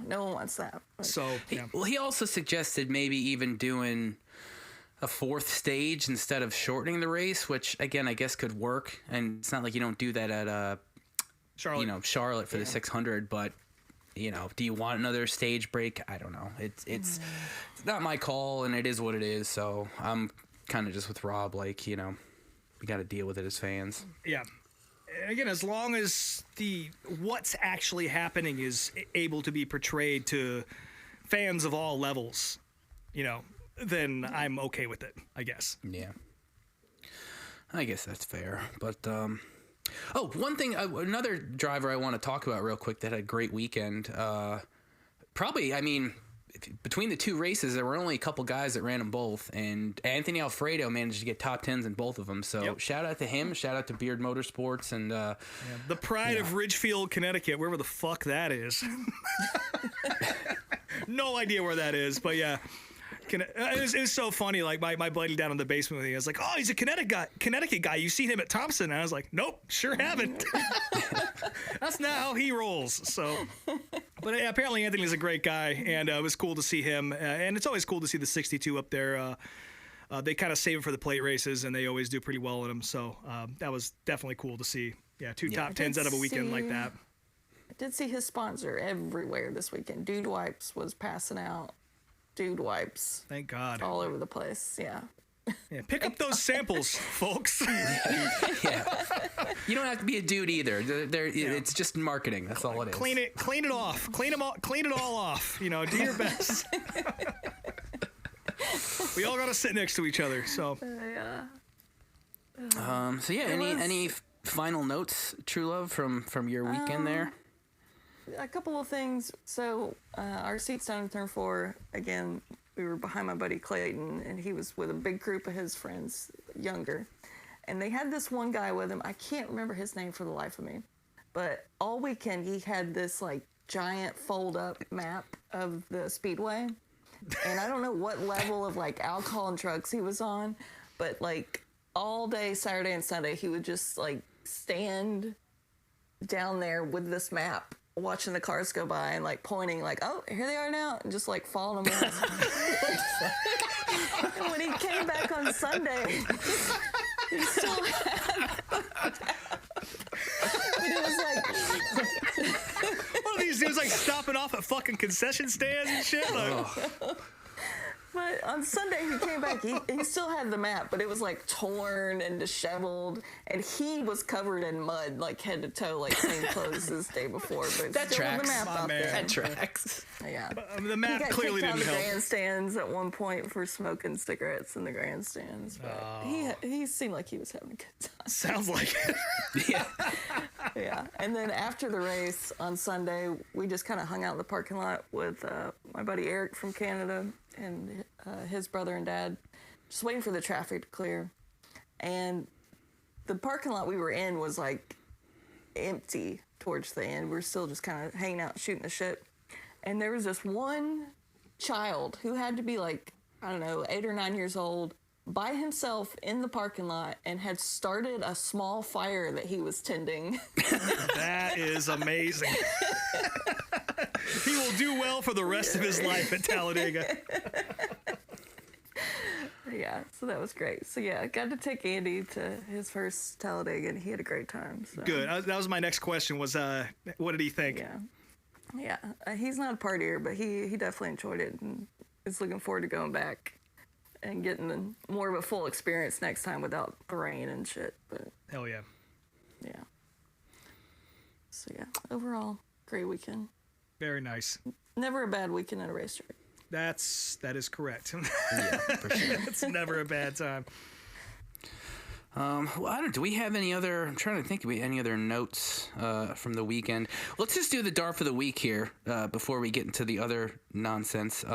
S4: No one wants that.
S5: So,
S3: he also suggested maybe even doing a 4th stage instead of shortening the race, which again I guess could work. And it's not like you don't do that at
S5: Charlotte,
S3: Charlotte for the 600, but do you want another stage break? I don't know. It's not my call, and it is what it is. So I'm kind of just with Rob, like, we got to deal with it as fans.
S5: Yeah. Again, as long as what's actually happening is able to be portrayed to fans of all levels, then I'm okay with it, I guess.
S3: Yeah. I guess that's fair. But, one thing, another driver I want to talk about real quick that had a great weekend, probably, I mean, between the two races, there were only a couple guys that ran them both, and Anthony Alfredo managed to get top 10s in both of them. So shout out to him, shout out to Beard Motorsports, and
S5: the pride of Ridgefield, Connecticut, wherever the fuck that is. No idea where that is, but yeah. It's so funny. Like my buddy down in the basement with me, I was like, "Oh, he's a Connecticut guy. You seen him at Thompson?" And I was like, "Nope, sure haven't." That's not how he rolls. So, but apparently Anthony's a great guy, and it was cool to see him. And it's always cool to see the 62 up there. They kind of save it for the plate races, and they always do pretty well in them. So that was definitely cool to see. Yeah, two top 10s out of a weekend like that.
S4: I did see his sponsor everywhere this weekend. Dude Wipes was passing out Dude Wipes.
S5: Thank God.
S4: All over the place, yeah.
S5: Yeah, pick up those samples, folks.
S3: Yeah. You don't have to be a dude either. It's just marketing. That's all it is.
S5: Clean it off. Clean it all off. You know, do your best. We all gotta sit next to each other. So.
S3: So yeah, any final notes, Truelove, from your weekend there?
S4: A couple of things. So our seats down in turn 4, again, we were behind my buddy Clayton, and he was with a big group of his friends, younger. And they had this one guy with him. I can't remember his name for the life of me. But all weekend, he had this, like, giant fold-up map of the speedway. And I don't know what level of, like, alcohol and drugs he was on. But, like, all day, Saturday and Sunday, he would just, like, stand down there with this map, watching the cars go by and like pointing like, oh, here they are now, and just like following them around. And when he came back on Sunday, he still had but it was like
S5: one of these dudes like stopping off at fucking concession stands and shit. Like,
S4: but on Sunday he came back, he still had the map, but it was like torn and disheveled, and he was covered in mud like head to toe, like same clothes as the day before. But
S3: that
S4: still had
S3: tracks.
S4: the map out there.
S3: That tracks.
S4: Yeah.
S5: The map
S4: he got
S5: clearly
S4: kicked out
S5: didn't
S4: of the
S5: help.
S4: grandstands at one point for smoking cigarettes in the grandstands. But he seemed like he was having a good time.
S5: Sounds like it.
S3: Yeah.
S4: Yeah. And then after the race on Sunday, we just kind of hung out in the parking lot with my buddy Eric from Canada and his brother and dad, just waiting for the traffic to clear. And the parking lot we were in was like empty towards the end. We were still just kind of hanging out, shooting the shit. And there was this one child who had to be like, I don't know, 8 or 9 years old, by himself in the parking lot, and had started a small fire that he was tending.
S5: That is amazing. He will do well for the rest of his life at Talladega.
S4: Yeah, so that was great. So yeah, I got to take Andy to his first Talladega, and he had a great time. So.
S5: Good. That was my next question. Was what did he think?
S4: Yeah. He's not a partier, but he definitely enjoyed it, and is looking forward to going back and getting more of a full experience next time without the rain and shit. But
S5: Hell yeah.
S4: yeah. So yeah, overall, great weekend.
S5: Very nice.
S4: Never a bad weekend at a racetrack.
S5: That is correct.
S3: Yeah, for sure.
S5: It's never a bad time.
S3: Well, do we have any other? I'm trying to think. Do we any other notes from the weekend? Let's just do the DARF of the week here before we get into the other nonsense.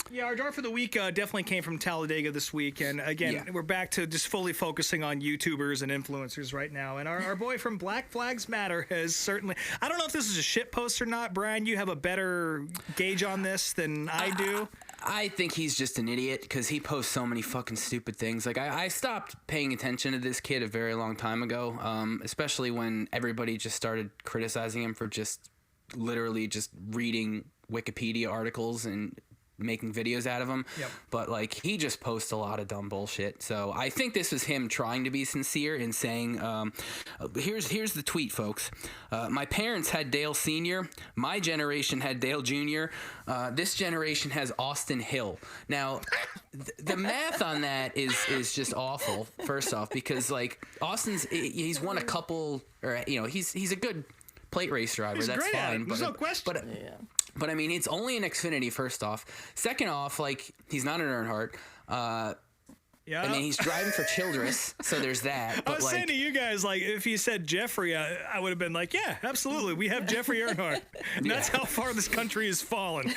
S5: Yeah, our DARF for the week definitely came from Talladega this week. And again, we're back to just fully focusing on YouTubers and influencers right now. And our boy from Black Flags Matter has certainly... I don't know if this is a shit post or not. Brian, you have a better gauge on this than I do.
S3: I think he's just an idiot because he posts so many fucking stupid things. Like, I stopped paying attention to this kid a very long time ago, especially when everybody just started criticizing him for just literally just reading Wikipedia articles and making videos out of him.
S5: Yep.
S3: But like, he just posts a lot of dumb bullshit. So I think this was him trying to be sincere in saying, here's the tweet, folks. My parents had Dale Sr. My generation had Dale Jr. This generation has Austin Hill. Now, the math on that is just awful, first off, because like he's won a couple, or he's a good plate race driver.
S5: He's
S3: that's
S5: great at
S3: fine.
S5: it. There's no question.
S3: But I mean, it's only an Xfinity, first off. Second off, like, he's not an Earnhardt.
S5: Yeah.
S3: I mean, he's driving for Childress, so there's that. But
S5: I was saying to you guys, like, if you said Jeffrey, I would have been like, yeah, absolutely. We have Jeffrey Earnhardt. And that's how far this country has fallen.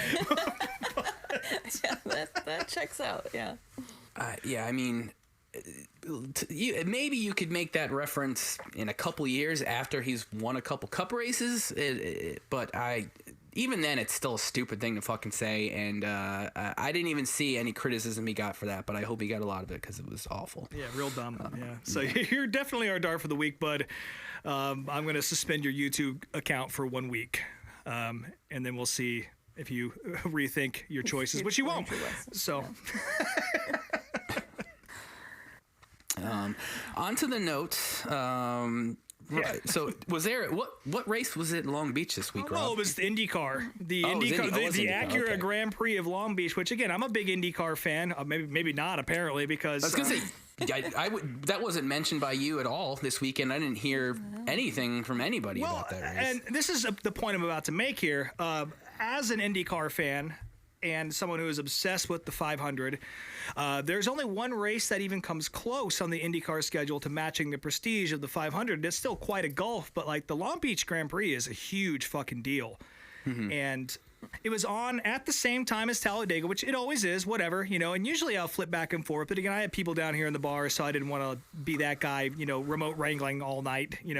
S4: Yeah, that checks out. Yeah.
S3: Yeah, I mean, maybe you could make that reference in a couple years after he's won a couple cup races, but even then, it's still a stupid thing to fucking say, and I didn't even see any criticism he got for that, but I hope he got a lot of it because it was awful.
S5: Yeah, real dumb. Yeah. So you're definitely our dart for the week, bud. I'm going to suspend your YouTube account for 1 week, and then we'll see if you rethink your choices, which you won't. So.
S3: On to the notes. Right. So was there what race was it in Long Beach this week, Rob?
S5: Well, it was the IndyCar, the
S3: IndyCar,
S5: Acura
S3: okay.
S5: Grand Prix of Long Beach. Which again, I'm a big IndyCar fan. Maybe not apparently because
S3: I was gonna say that wasn't mentioned by you at all this weekend. I didn't hear anything from anybody about that race.
S5: And this is the point I'm about to make here. As an IndyCar fan and someone who is obsessed with the 500, there's only one race that even comes close on the IndyCar schedule to matching the prestige of the 500. It's still quite a gulf, but like the Long Beach Grand Prix is a huge fucking deal. Mm-hmm. And it was on at the same time as Talladega, which it always is, whatever, and usually I'll flip back and forth. But again, I had people down here in the bar, so I didn't want to be that guy, remote wrangling all night, And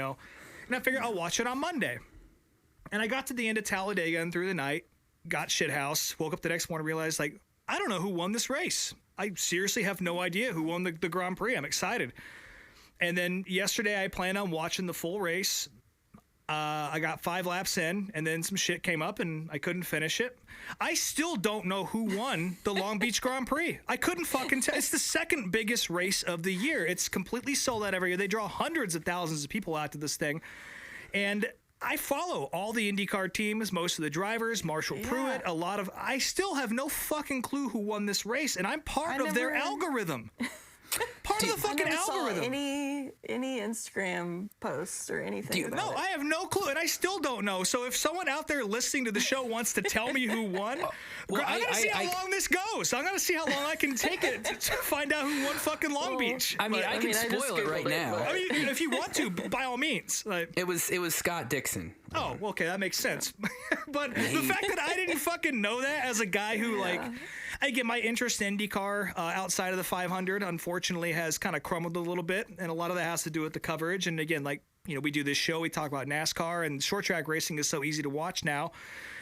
S5: I figured I'll watch it on Monday. And I got to the end of Talladega and through the night, got shithouse, woke up the next morning, realized, like, I don't know who won this race. I seriously have no idea who won the Grand Prix. I'm excited. And then yesterday I planned on watching the full race. I got 5 laps in, and then some shit came up, and I couldn't finish it. I still don't know who won the Long Beach Grand Prix. I couldn't fucking tell. It's the second biggest race of the year. It's completely sold out every year. They draw hundreds of thousands of people out to this thing. And I follow all the IndyCar teams, most of the drivers, Marshall Pruitt, I still have no fucking clue who won this race, and I'm part of their algorithm. Part of the fucking algorithm.
S4: Saw any Instagram posts or anything about it.
S5: I have no clue, and I still don't know. So if someone out there listening to the show wants to tell me who won, I'm going to see how long this goes. I'm going to see how long I can take it to find out who won fucking Long Beach.
S3: I can spoil it right now.
S5: I mean, if you want to, by all means.
S3: It was Scott Dixon.
S5: Oh, okay, that makes sense. But the fact that I didn't fucking know that as a guy who, I get my interest in IndyCar outside of the 500, unfortunately, has kind of crumbled a little bit, and a lot of that has to do with the coverage. And again, we do this show, we talk about NASCAR, and short track racing is so easy to watch now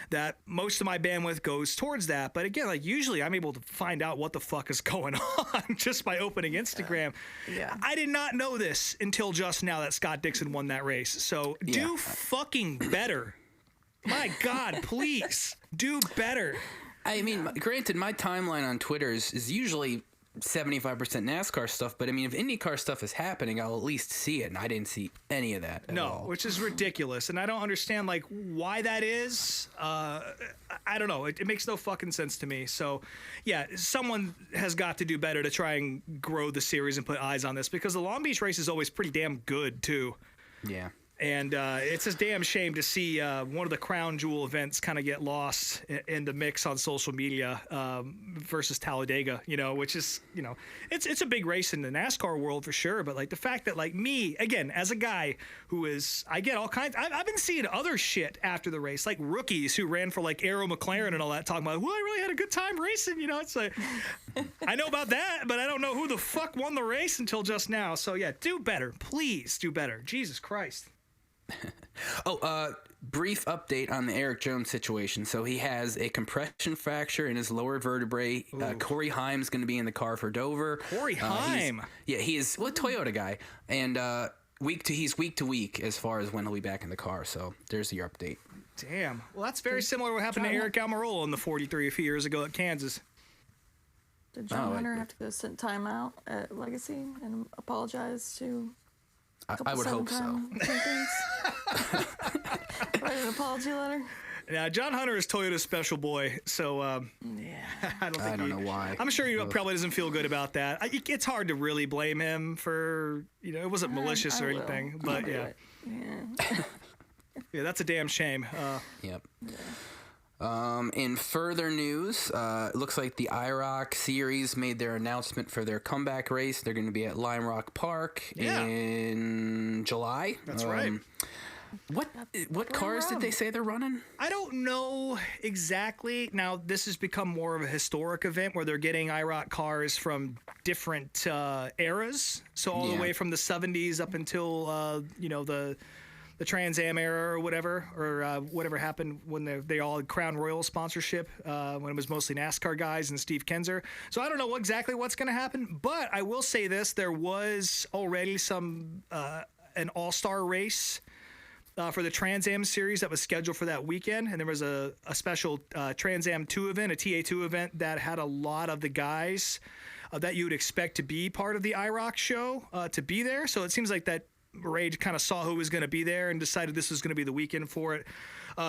S5: that most of my bandwidth goes towards that. But again, usually I'm able to find out what the fuck is going on just by opening Instagram.
S4: Yeah.
S5: I did not know this until just now that Scott Dixon won that race. So do fucking better. My God, please do better.
S3: I mean, granted, my timeline on Twitter is usually 75% NASCAR stuff, but I mean, if IndyCar stuff is happening, I'll at least see it, and I didn't see any of that at all.
S5: Which is ridiculous, and I don't understand why that is. I don't know. It makes no fucking sense to me. So, yeah, someone has got to do better to try and grow the series and put eyes on this, because the Long Beach race is always pretty damn good too.
S3: Yeah.
S5: And it's a damn shame to see one of the crown jewel events kind of get lost in the mix on social media versus Talladega, which is, it's a big race in the NASCAR world for sure. But the fact that me, again, as a guy I get all kinds, I've been seeing other shit after the race, like rookies who ran for Arrow McLaren and all that, talking about, well, I really had a good time racing. It's I know about that, but I don't know who the fuck won the race until just now. So yeah, do better. Please do better. Jesus Christ.
S3: Brief update on the Eric Jones situation. So he has a compression fracture in his lower vertebrae. Corey Haim's going to be in the car for Dover.
S5: Corey Haim?
S3: He is a Toyota guy. And he's week to week as far as when he'll be back in the car. So there's your update.
S5: Damn. Well, that's very similar to what happened to Eric Almirola in the 43 a few years ago at Kansas.
S4: Did John Hunter have to go sit time out at Legacy and apologize to...
S3: I would hope so.
S4: Write an apology letter.
S5: Yeah, John Hunter is Toyota's special boy, so I don't know why. I'm sure he probably doesn't feel good about that. It's hard to really blame him for, it wasn't malicious or anything, but yeah. Yeah, that's a damn shame.
S3: Yep. In further news, it looks like the IROC series made their announcement for their comeback race. They're going to be at Lime Rock Park in July.
S5: That's right.
S3: What cars did they say they're running?
S5: I don't know exactly. Now, this has become more of a historic event where they're getting IROC cars from different eras. So all the way from the 70s up until, the Trans Am era or whatever, whatever happened when they all had Crown Royal sponsorship, when it was mostly NASCAR guys and Steve Kenzer. So I don't know exactly what's going to happen, but I will say this. There was already an all-star race for the Trans Am series that was scheduled for that weekend, and there was a special Trans Am 2 event, a TA2 event that had a lot of the guys that you would expect to be part of the IROC show to be there. So it seems like that Ray kind of saw who was going to be there and decided this was going to be the weekend for it.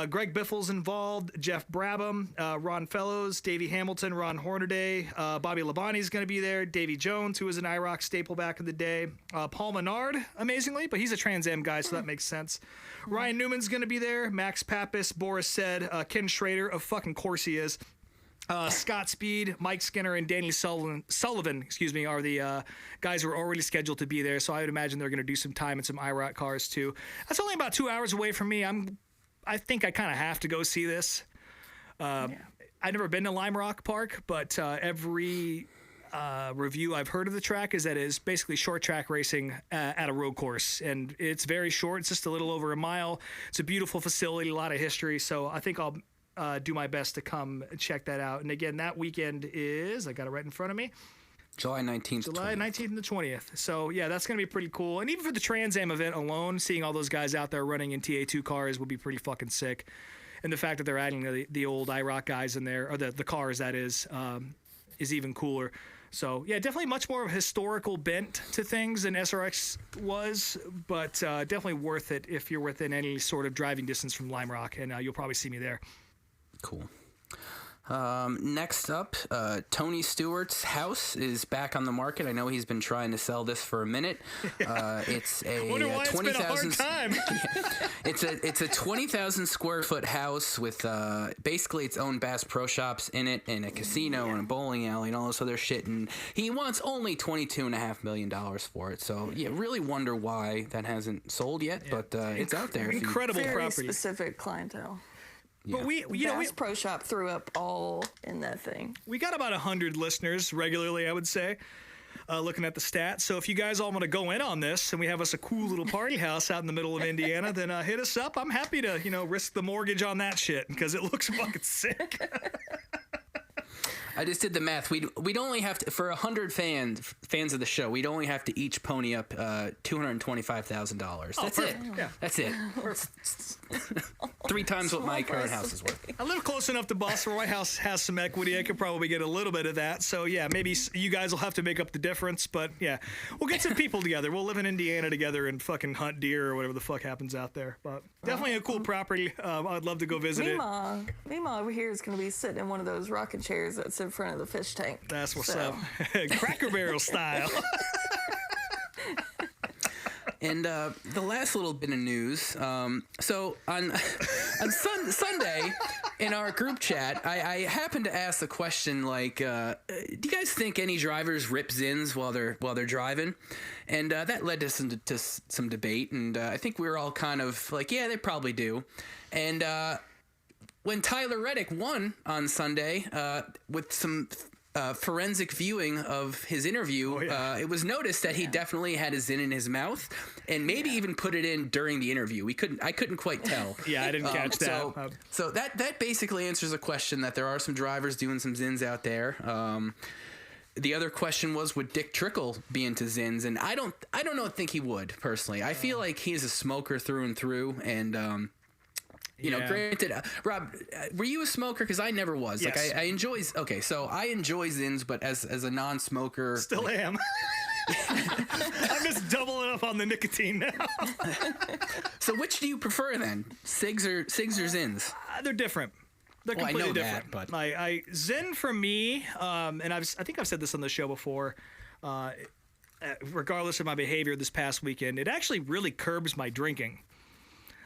S5: Greg Biffle's involved, Jeff Brabham, Ron Fellows, Davey Hamilton, Ron Hornaday, Bobby Labonte's going to be there, Davey Jones, who was an IROC staple back in the day, Paul Menard, amazingly, but he's a Trans Am guy, so that makes sense. Ryan Newman's going to be there, Max Pappas, Boris Said, Ken Schrader, of fucking course he is. Scott Speed, Mike Skinner, and Danny Sullivan, are the guys who are already scheduled to be there. So I would imagine they're going to do some time in some IROC cars too. That's only about 2 hours away from me. I think I kind of have to go see this. I've never been to Lime Rock Park, but every review I've heard of the track is that it is basically short track racing at a road course, and it's very short. It's just a little over a mile. It's a beautiful facility, a lot of history. So I think I'll do my best to come and check that out. And again, that weekend is, I got it right in front of me,
S3: July 19th.
S5: July 19th and the 20th. So, yeah, that's going to be pretty cool. And even for the Trans Am event alone, seeing all those guys out there running in TA2 cars will be pretty fucking sick. And the fact that they're adding the old IROC guys in there, or the cars, that is even cooler. So, yeah, definitely much more of a historical bent to things than SRX was, but definitely worth it if you're within any sort of driving distance from Lime Rock, and you'll probably see me there.
S3: Cool. Next up, Tony Stewart's house is back on the market. I know he's been trying to sell this for a minute. It's a 20,000. It's a 20,000 square foot house with basically its own Bass Pro Shops in it, and a casino and a bowling alley and all this other shit. And he wants only $22.5 million for it. So yeah, really wonder why that hasn't sold yet. But it's out there.
S5: Incredible
S4: Very
S5: property.
S4: Specific clientele.
S3: Yeah.
S5: But we
S4: Pro Shop threw up all in that thing.
S5: We got about 100 listeners regularly, I would say, looking at the stats. So if you guys all want to go in on this and we have us a cool little party house out in the middle of Indiana, then hit us up. I'm happy to, risk the mortgage on that shit because it looks fucking sick.
S3: I just did the math. We'd only have to, for 100 fans of the show, we'd only have to each pony up $225,000. That's it.
S5: Yeah.
S3: That's it. 3 times what my current house is worth.
S5: I live close enough to Boston where my house has some equity. I could probably get a little bit of that. So, yeah, maybe you guys will have to make up the difference. But, yeah, we'll get some people together. We'll live in Indiana together and fucking hunt deer or whatever the fuck happens out there. But definitely a cool property. I'd love to go visit it.
S4: Mima over here is going to be sitting in one of those rocking chairs that's in front of the fish tank.
S5: That's what's up. Cracker Barrel style.
S3: And the last little bit of news. So on Sunday in our group chat, I happened to ask the question like, do you guys think any drivers rip Zyns while they're driving? And that led to some debate. And I think we were all kind of like, yeah, they probably do. And when Tyler Reddick won on Sunday with some forensic viewing of his interview, it was noticed that he definitely had a Zyn in his mouth, and maybe even put it in during the interview. I couldn't quite tell.
S5: Yeah, I didn't catch that.
S3: So that basically answers a question that there are some drivers doing some Zyns out there. The other question was, would Dick Trickle be into Zyns? And I don't think he would personally. I feel like he's a smoker through and through, and granted, Rob, were you a smoker? Because I never was.
S5: Yes.
S3: Like, I enjoy. Okay, so I enjoy Zyns, but as a non-smoker,
S5: still am. I'm just doubling up on the nicotine now.
S3: So which do you prefer then, cigs or Zyns?
S5: They're different. They're completely different.
S3: But
S5: Zyn for me, and I think I've said this on the show before. Regardless of my behavior this past weekend, it actually really curbs my drinking.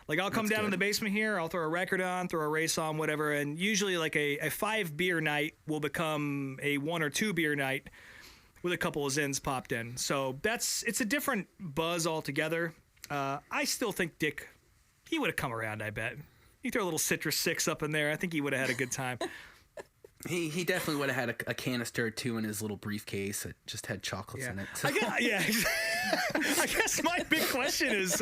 S5: Like I'll come down in the basement here, I'll throw a record on, throw a race on, whatever, and usually like a 5 beer night will become a 1 or 2 beer night with a couple of Zyns popped in. So it's a different buzz altogether. I still think Dick, he would have come around, I bet. You throw a little Citrus 6 up in there, I think he would have had a good time.
S3: He definitely would have had a canister or two in his little briefcase that just had chocolates in it. So.
S5: I guess my big question is,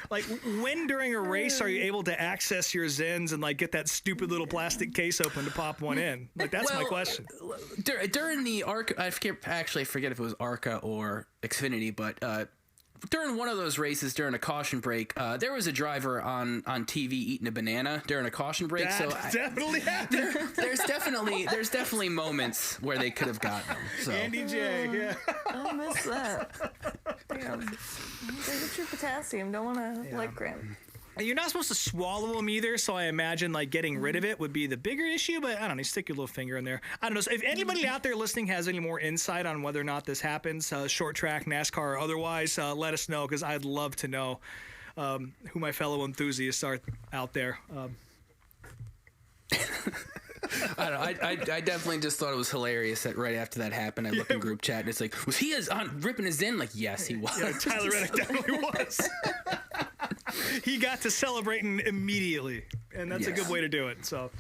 S5: like, when during a race are you able to access your Zyns and like get that stupid little plastic case open to pop one in? Like, that's my question.
S3: During the ARCA, I forget if it was ARCA or Xfinity, but during one of those races during a caution break, there was a driver on TV eating a banana during a caution break.
S5: That definitely happened.
S3: There's definitely moments where they could have gotten them. So.
S5: Andy J, yeah.
S4: I miss that. Damn. Get your potassium. Don't want to leg cramp.
S5: And you're not supposed to swallow them either, so I imagine like getting rid of it would be the bigger issue, but I don't know, stick your little finger in there. I don't know, so if anybody out there listening has any more insight on whether or not this happens, short track, NASCAR, or otherwise, let us know, because I'd love to know who my fellow enthusiasts are out there.
S3: I don't know. I definitely just thought it was hilarious that right after that happened, I looked in group chat and it's like, was he on ripping his in? Like, yes, he was.
S5: Yeah, Tyler Reddick definitely was. He got to celebrating immediately, and that's a good way to do it. So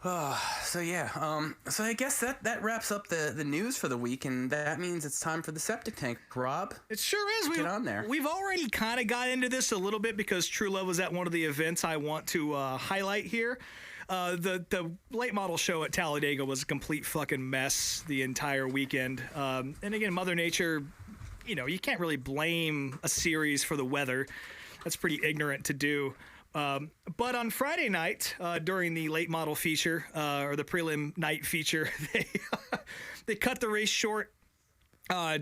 S3: so I guess that wraps up the news for the week, and that means it's time for the septic tank. Rob,
S5: it sure is.
S3: Get on there.
S5: We've already kind of got into this a little bit because Truelove was at one of the events I want to highlight here. The late model show at Talladega was a complete fucking mess the entire weekend. And again, Mother Nature, you can't really blame a series for the weather. That's pretty ignorant to do. But on Friday night, during the late model feature, or the prelim night feature, they cut the race short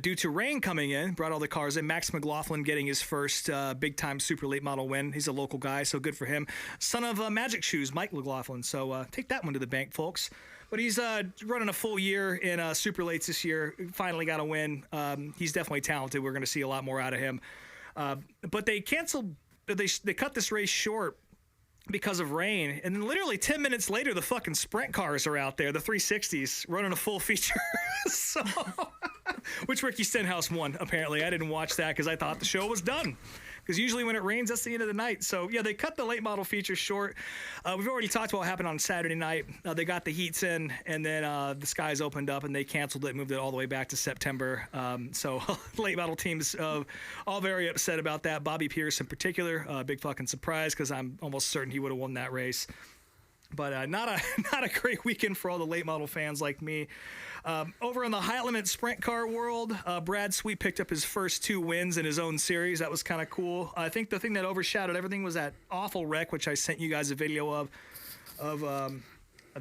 S5: due to rain coming in, brought all the cars in. Max McLaughlin getting his first big-time super late model win. He's a local guy, so good for him. Son of Magic Shoes, Mike McLaughlin. So take that one to the bank, folks. But he's running a full year in super lates this year. Finally got a win. He's definitely talented. We're going to see a lot more out of him. But they canceled. They cut this race short because of rain, and then literally 10 minutes later, the fucking sprint cars are out there, the 360s, running a full feature. So, which Ricky Stenhouse won, apparently. I didn't watch that because I thought the show was done. Because usually when it rains, that's the end of the night. So, yeah, they cut the late model feature short. We've already talked about what happened on Saturday night. They got the heats in, and then the skies opened up, and they canceled it, moved it all the way back to September. So late model teams all very upset about that. Bobby Pierce in particular, big fucking surprise because I'm almost certain he would have won that race. But not a great weekend for all the late model fans like me. Over in the high limit sprint car world, Brad Sweet picked up his first 2 wins in his own series. That was kind of cool. I think the thing that overshadowed everything was that awful wreck, which I sent you guys a video of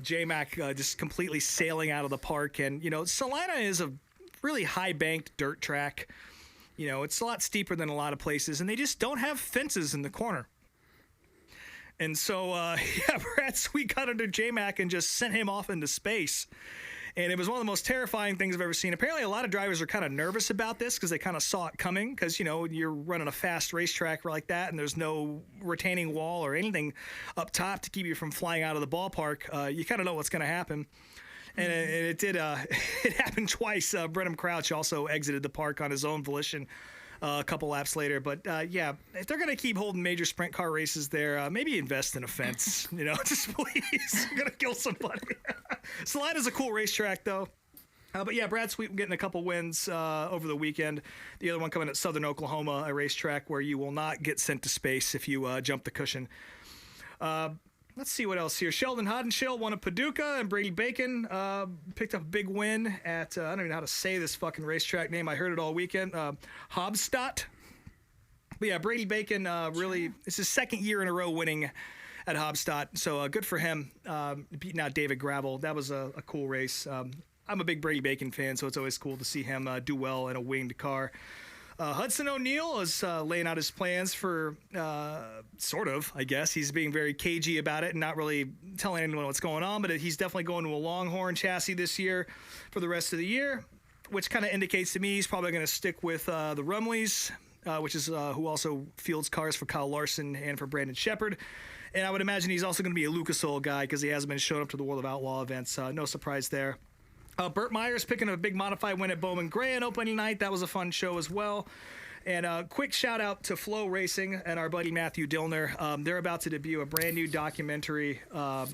S5: J-Mac just completely sailing out of the park. And, Salina is a really high banked dirt track. It's a lot steeper than a lot of places, and they just don't have fences in the corner. And so, Brad Sweet got under J-Mac and just sent him off into space. And it was one of the most terrifying things I've ever seen. Apparently, a lot of drivers are kind of nervous about this because they kind of saw it coming because, you're running a fast racetrack like that and there's no retaining wall or anything up top to keep you from flying out of the ballpark. You kind of know what's going to happen. And it did. It happened twice. Brenham Crouch also exited the park on his own volition a couple laps later. But, if they're going to keep holding major sprint car races there, maybe invest in a fence. Just please. You're going to kill somebody. Salina's a cool racetrack, though. But, Brad Sweet getting a couple wins over the weekend. The other one coming at Southern Oklahoma, a racetrack where you will not get sent to space if you jump the cushion. Let's see what else here. Sheldon Hodenshill won at Paducah, and Brady Bacon picked up a big win at, I don't even know how to say this fucking racetrack name. I heard it all weekend. Hobstadt. But Brady Bacon really, it's his second year in a row winning at Hobstadt. So good for him, beating out David Gravel. That was a cool race. I'm a big Brady Bacon fan, so it's always cool to see him do well in a winged car. Hudson O'Neal is laying out his plans for, sort of, I guess. He's being very cagey about it and not really telling anyone what's going on, but he's definitely going to a Longhorn chassis this year for the rest of the year, which kind of indicates to me he's probably going to stick with the Rumleys which is who also fields cars for Kyle Larson and for Brandon Shepard. And I would imagine he's also going to be a Lucas Oil guy because he hasn't been showing up to the World of Outlaw events. No surprise there. Burt Myers picking up a big modified win at Bowman Gray on opening night. That was a fun show as well. And a quick shout out to Flow Racing and our buddy Matthew Dillner. They're about to debut a brand new documentary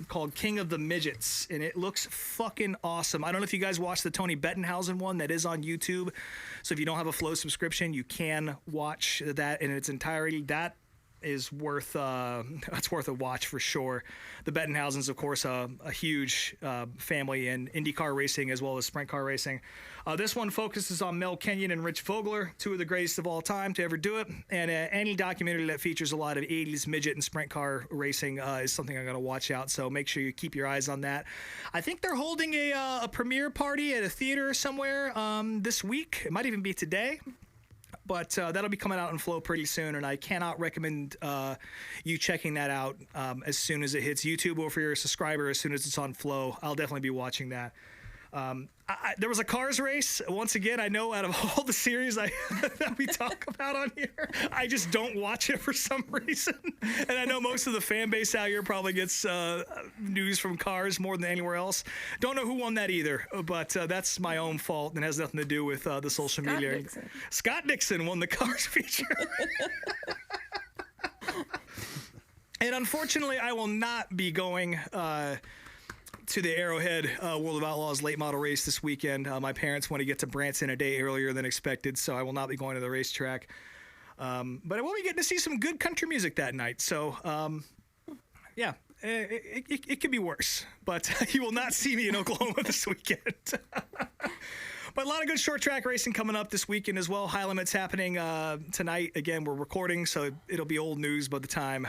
S5: called King of the Midgets, and it looks fucking awesome. I don't know if you guys watched the Tony Bettenhausen one that is on YouTube. So if you don't have a Flow subscription, you can watch that in its entirety. That is worth that's worth a watch for sure. The Bettenhausens, of course, a huge family in IndyCar racing as well as sprint car racing. This one focuses on Mel Kenyon and Rich Vogler, two of the greatest of all time to ever do it. And any documentary that features a lot of 80s midget and sprint car racing is something I'm going to watch out. So make sure you keep your eyes on that. I think they're holding a premiere party at a theater somewhere this week. It might even be today. But that'll be coming out in Flow pretty soon, and I cannot recommend you checking that out as soon as it hits YouTube, or for your subscriber as soon as it's on Flow. I'll definitely be watching that. There was a Cars race. Once again, I know out of all the series that we talk about on here, I just don't watch it for some reason. And I know most of the fan base out here probably gets news from Cars more than anywhere else. Don't know who won that either, but that's my own fault and has nothing to do with the social media.
S4: Dixon.
S5: Scott Dixon won the Cars feature. And unfortunately, I will not be going to the Arrowhead World of Outlaws late model race this weekend. My parents want to get to Branson a day earlier than expected, so I will not be going to the racetrack. But I will be getting to see some good country music that night. So, yeah, it could be worse. But you will not see me in Oklahoma this weekend. But a lot of good short track racing coming up this weekend as well. High Limit's happening tonight. Again, we're recording, so it'll be old news by the time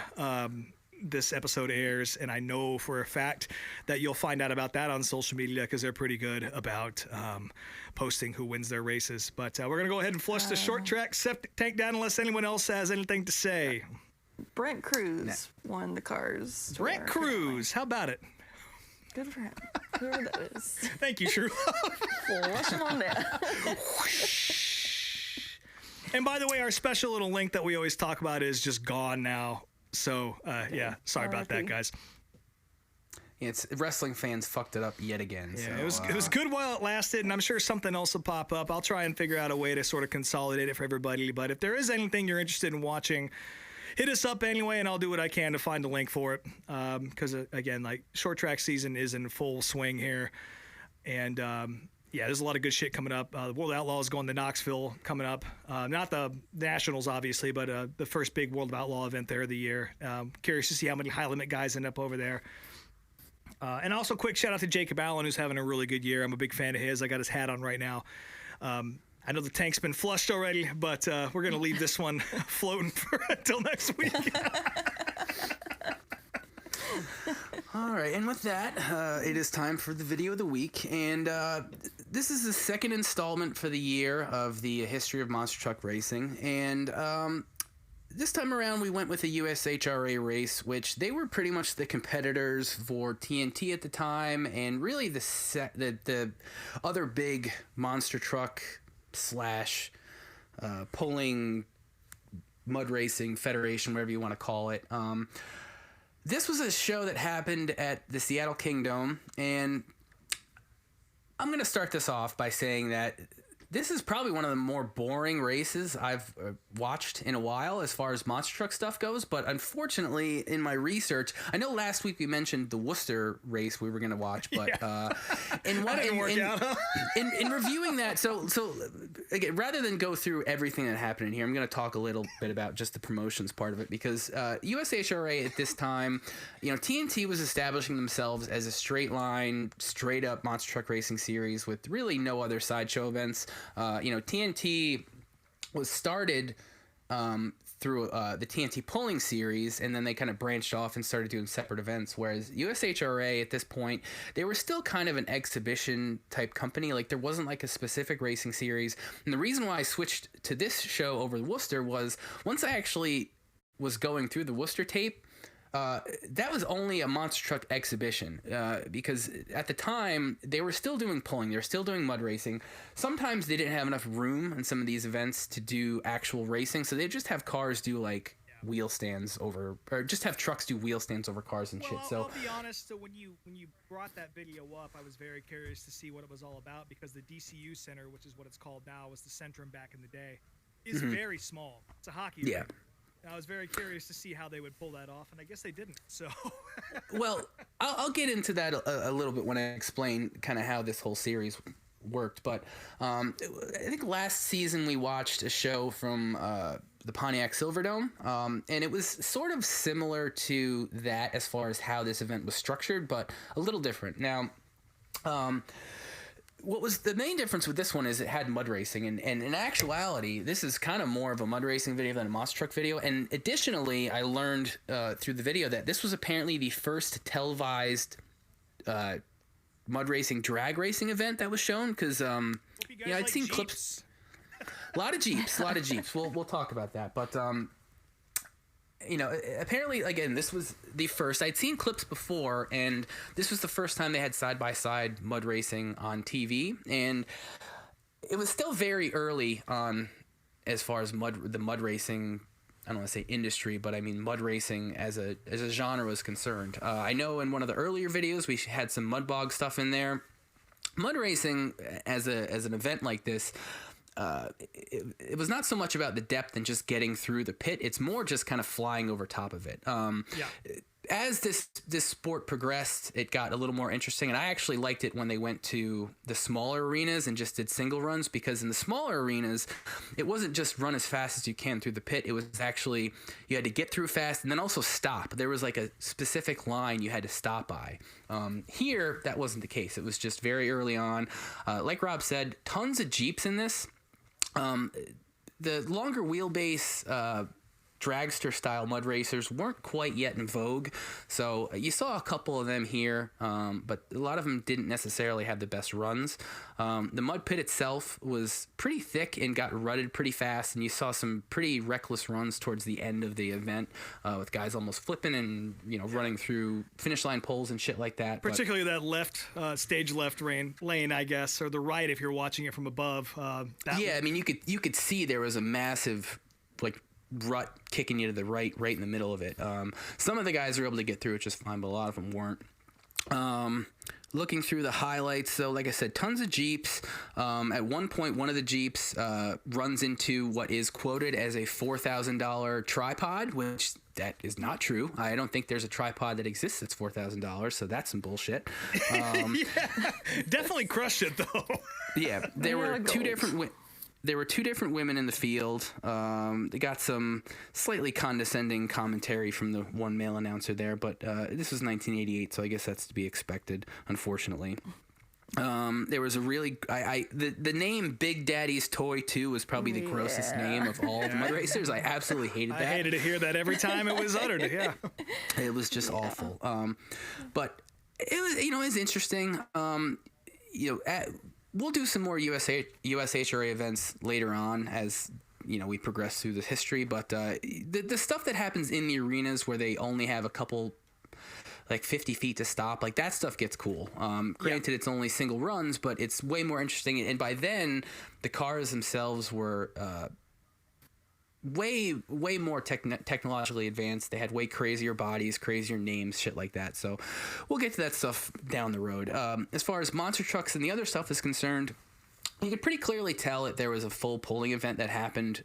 S5: this episode airs, and I know for a fact that you'll find out about that on social media because they're pretty good about posting who wins their races. But we're going to go ahead and flush the short track septic tank down unless anyone else has anything to say.
S4: Brent Cruz won the Cars.
S5: Brent Cruz, how about it?
S4: Good for him. Whoever that is.
S5: Thank you, Truelove.
S4: Flush him on down.
S5: And by the way, our special little link that we always talk about is just gone now. So, yeah, sorry about that, guys.
S3: Yeah, it's wrestling fans fucked it up yet again.
S5: Yeah,
S3: so,
S5: it was good while it lasted, and I'm sure something else will pop up. I'll try and figure out a way to sort of consolidate it for everybody. But if there is anything you're interested in watching, hit us up anyway, and I'll do what I can to find a link for it. Because, again, like, short track season is in full swing here. And, yeah, there's a lot of good shit coming up. The World of Outlaws going to Knoxville coming up. Not the Nationals, obviously, but the first big World of Outlaw event there of the year. Curious to see how many high limit guys end up over there. And also, quick shout out to Jacob Allen, who's having a really good year. I'm a big fan of his. I got his hat on right now. I know the tank's been flushed already, but we're going to leave this one floating until next week.
S3: All right, and with that, it is time for the video of the week, and this is the second installment for the year of the history of monster truck racing, and this time around we went with a USHRA race, which they were pretty much the competitors for TNT at the time, and really the other big monster truck slash pulling mud racing federation, whatever you want to call it. This was a show that happened at the Seattle Kingdom, and I'm going to start this off by saying that this is probably one of the more boring races I've watched in a while as far as monster truck stuff goes, but unfortunately in my research, I know last week we mentioned the Worcester race we were going to watch, but in reviewing that, so again, rather than go through everything that happened in here, I'm going to talk a little bit about just the promotions part of it, because USHRA at this time, you know, TNT was establishing themselves as a straight line, straight up monster truck racing series with really no other sideshow events. You know, TNT was started through the TNT Pulling series, and then they kind of branched off and started doing separate events, whereas USHRA at this point, they were still kind of an exhibition type company. Like, there wasn't like a specific racing series. And the reason why I switched to this show over the Worcester was once I actually was going through the Worcester tape, that was only a monster truck exhibition because at the time they were still doing pulling, they were still doing mud racing. Sometimes they didn't have enough room in some of these events to do actual racing, so they'd just have cars do like wheel stands over, or just have trucks do wheel stands over cars and shit. So
S5: I'll be honest. So when you brought that video up, I was very curious to see what it was all about, because the DCU Center, which is what it's called now, was the Centrum back in the day, is very small. It's a hockey rink. I was very curious to see how they would pull that off, and I guess they didn't. So,
S3: well, I'll get into that a little bit when I explain kind of how this whole series worked. But I think last season we watched a show from the Pontiac Silverdome, and it was sort of similar to that as far as how this event was structured, but a little different. Now, what was the main difference with this one is it had mud racing, and in actuality, this is kind of more of a mud racing video than a monster truck video. And additionally, I learned through the video that this was apparently the first televised mud racing drag racing event that was shown, because I'd seen clips. A lot of Jeeps. We'll talk about that, but apparently, again, this was the first. I'd seen clips before, and this was the first time they had side-by-side mud racing on TV, and it was still very early on as far as the mud racing, I don't want to say industry, but I mean mud racing as a genre was concerned. I know in one of the earlier videos we had some mud bog stuff in there. Mud racing as an event like this, it was not so much about the depth and just getting through the pit. It's more just kind of flying over top of it. As this sport progressed, it got a little more interesting, and I actually liked it when they went to the smaller arenas and just did single runs, because in the smaller arenas, it wasn't just run as fast as you can through the pit. It was actually, you had to get through fast and then also stop. There was like a specific line you had to stop by. Here, that wasn't the case. It was just very early on. Like Rob said, tons of Jeeps in this. The longer wheelbase dragster style mud racers weren't quite yet in vogue, so you saw a couple of them here, but a lot of them didn't necessarily have the best runs. The mud pit itself was pretty thick and got rutted pretty fast, and you saw some pretty reckless runs towards the end of the event, with guys almost flipping and running through finish line poles and shit like that.
S5: Particularly that left stage left lane, I guess, or the right if you're watching it from above.
S3: I mean, you could see there was a massive rut kicking you to the right in the middle of it. Some of the guys were able to get through it just fine, but a lot of them weren't. Looking through the highlights, so like I said, tons of Jeeps. At one point, one of the Jeeps runs into what is quoted as a $4,000 tripod, which that is not true. I don't think there's a tripod that exists that's $4,000, so that's some bullshit.
S5: Definitely crushed it though.
S3: Yeah, there were two different women in the field. They got some slightly condescending commentary from the one male announcer there, but this was 1988, so I guess that's to be expected, unfortunately. There was a really... the name Big Daddy's Toy 2 was probably the grossest name of all the mud racers. I absolutely hated that.
S5: I hated to hear that every time it was uttered, yeah.
S3: It was just awful. But it was, it was interesting. We'll do some more USHRA events later on as we progress through the history. But the stuff that happens in the arenas where they only have a couple, 50 feet to stop, that stuff gets cool. Granted, it's only single runs, but it's way more interesting. And by then, the cars themselves were way more technologically advanced. They had way crazier bodies, crazier names, shit like that. So we'll get to that stuff down the road. As far as monster trucks and the other stuff is concerned, you could pretty clearly tell that there was a full pulling event that happened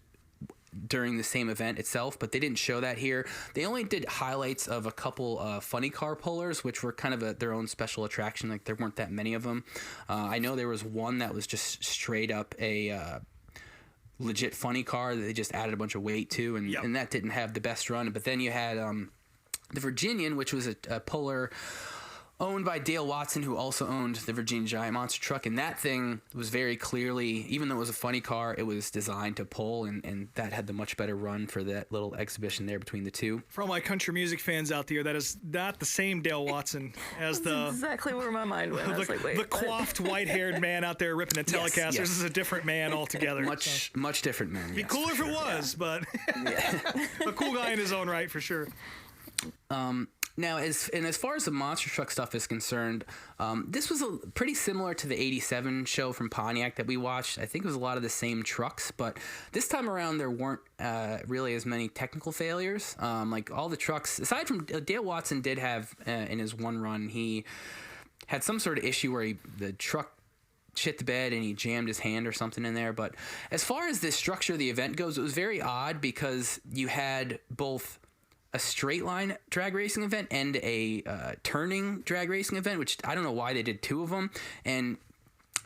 S3: during the same event itself, but they didn't show that here. They only did highlights of a couple funny car pullers, which were kind of their own special attraction. There weren't that many of them. I know there was one that was just straight up a legit funny car that they just added a bunch of weight to, and that didn't have the best run. But then you had the Virginian, which was a puller owned by Dale Watson, who also owned the Virginia Giant monster truck, and that thing was very clearly, even though it was a funny car, it was designed to pull, and that had the much better run for that little exhibition there between the two.
S5: For all my country music fans out there, that is not the same Dale Watson as
S4: That's exactly where my mind went. I was like, wait,
S5: the coaffed, white-haired man out there ripping a Telecaster. Yes. This is a different man altogether.
S3: Much different man.
S5: Be cooler if it was, but a cool guy in his own right for sure.
S3: Now, as far as the monster truck stuff is concerned, this was pretty similar to the '87 show from Pontiac that we watched. I think it was a lot of the same trucks, but this time around there weren't really as many technical failures. Like all the trucks, aside from Dale Watson, did have in his one run, he had some sort of issue where the truck shit the bed and he jammed his hand or something in there. But as far as the structure of the event goes, it was very odd because you had both a straight line drag racing event and a turning drag racing event, which I don't know why they did two of them. And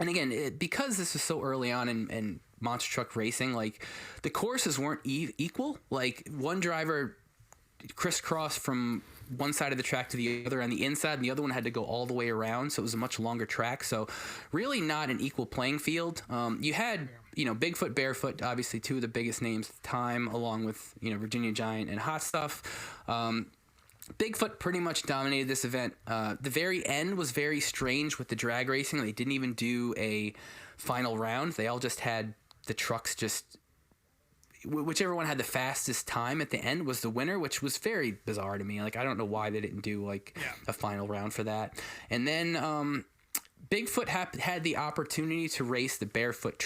S3: again, because this was so early on in monster truck racing, like the courses weren't equal. Like one driver crisscrossed from one side of the track to the other on the inside, and the other one had to go all the way around, so it was a much longer track. So really not an equal playing field. You had Bigfoot, Barefoot, obviously two of the biggest names at the time, along with Virginia Giant and Hot Stuff. Bigfoot pretty much dominated this event. The very end was very strange with the drag racing. They didn't even do a final round. They all just had the trucks just whichever one had the fastest time at the end was the winner, which was very bizarre to me. Like, I don't know why they didn't do a final round for that. And then Bigfoot had the opportunity to race the Barefoot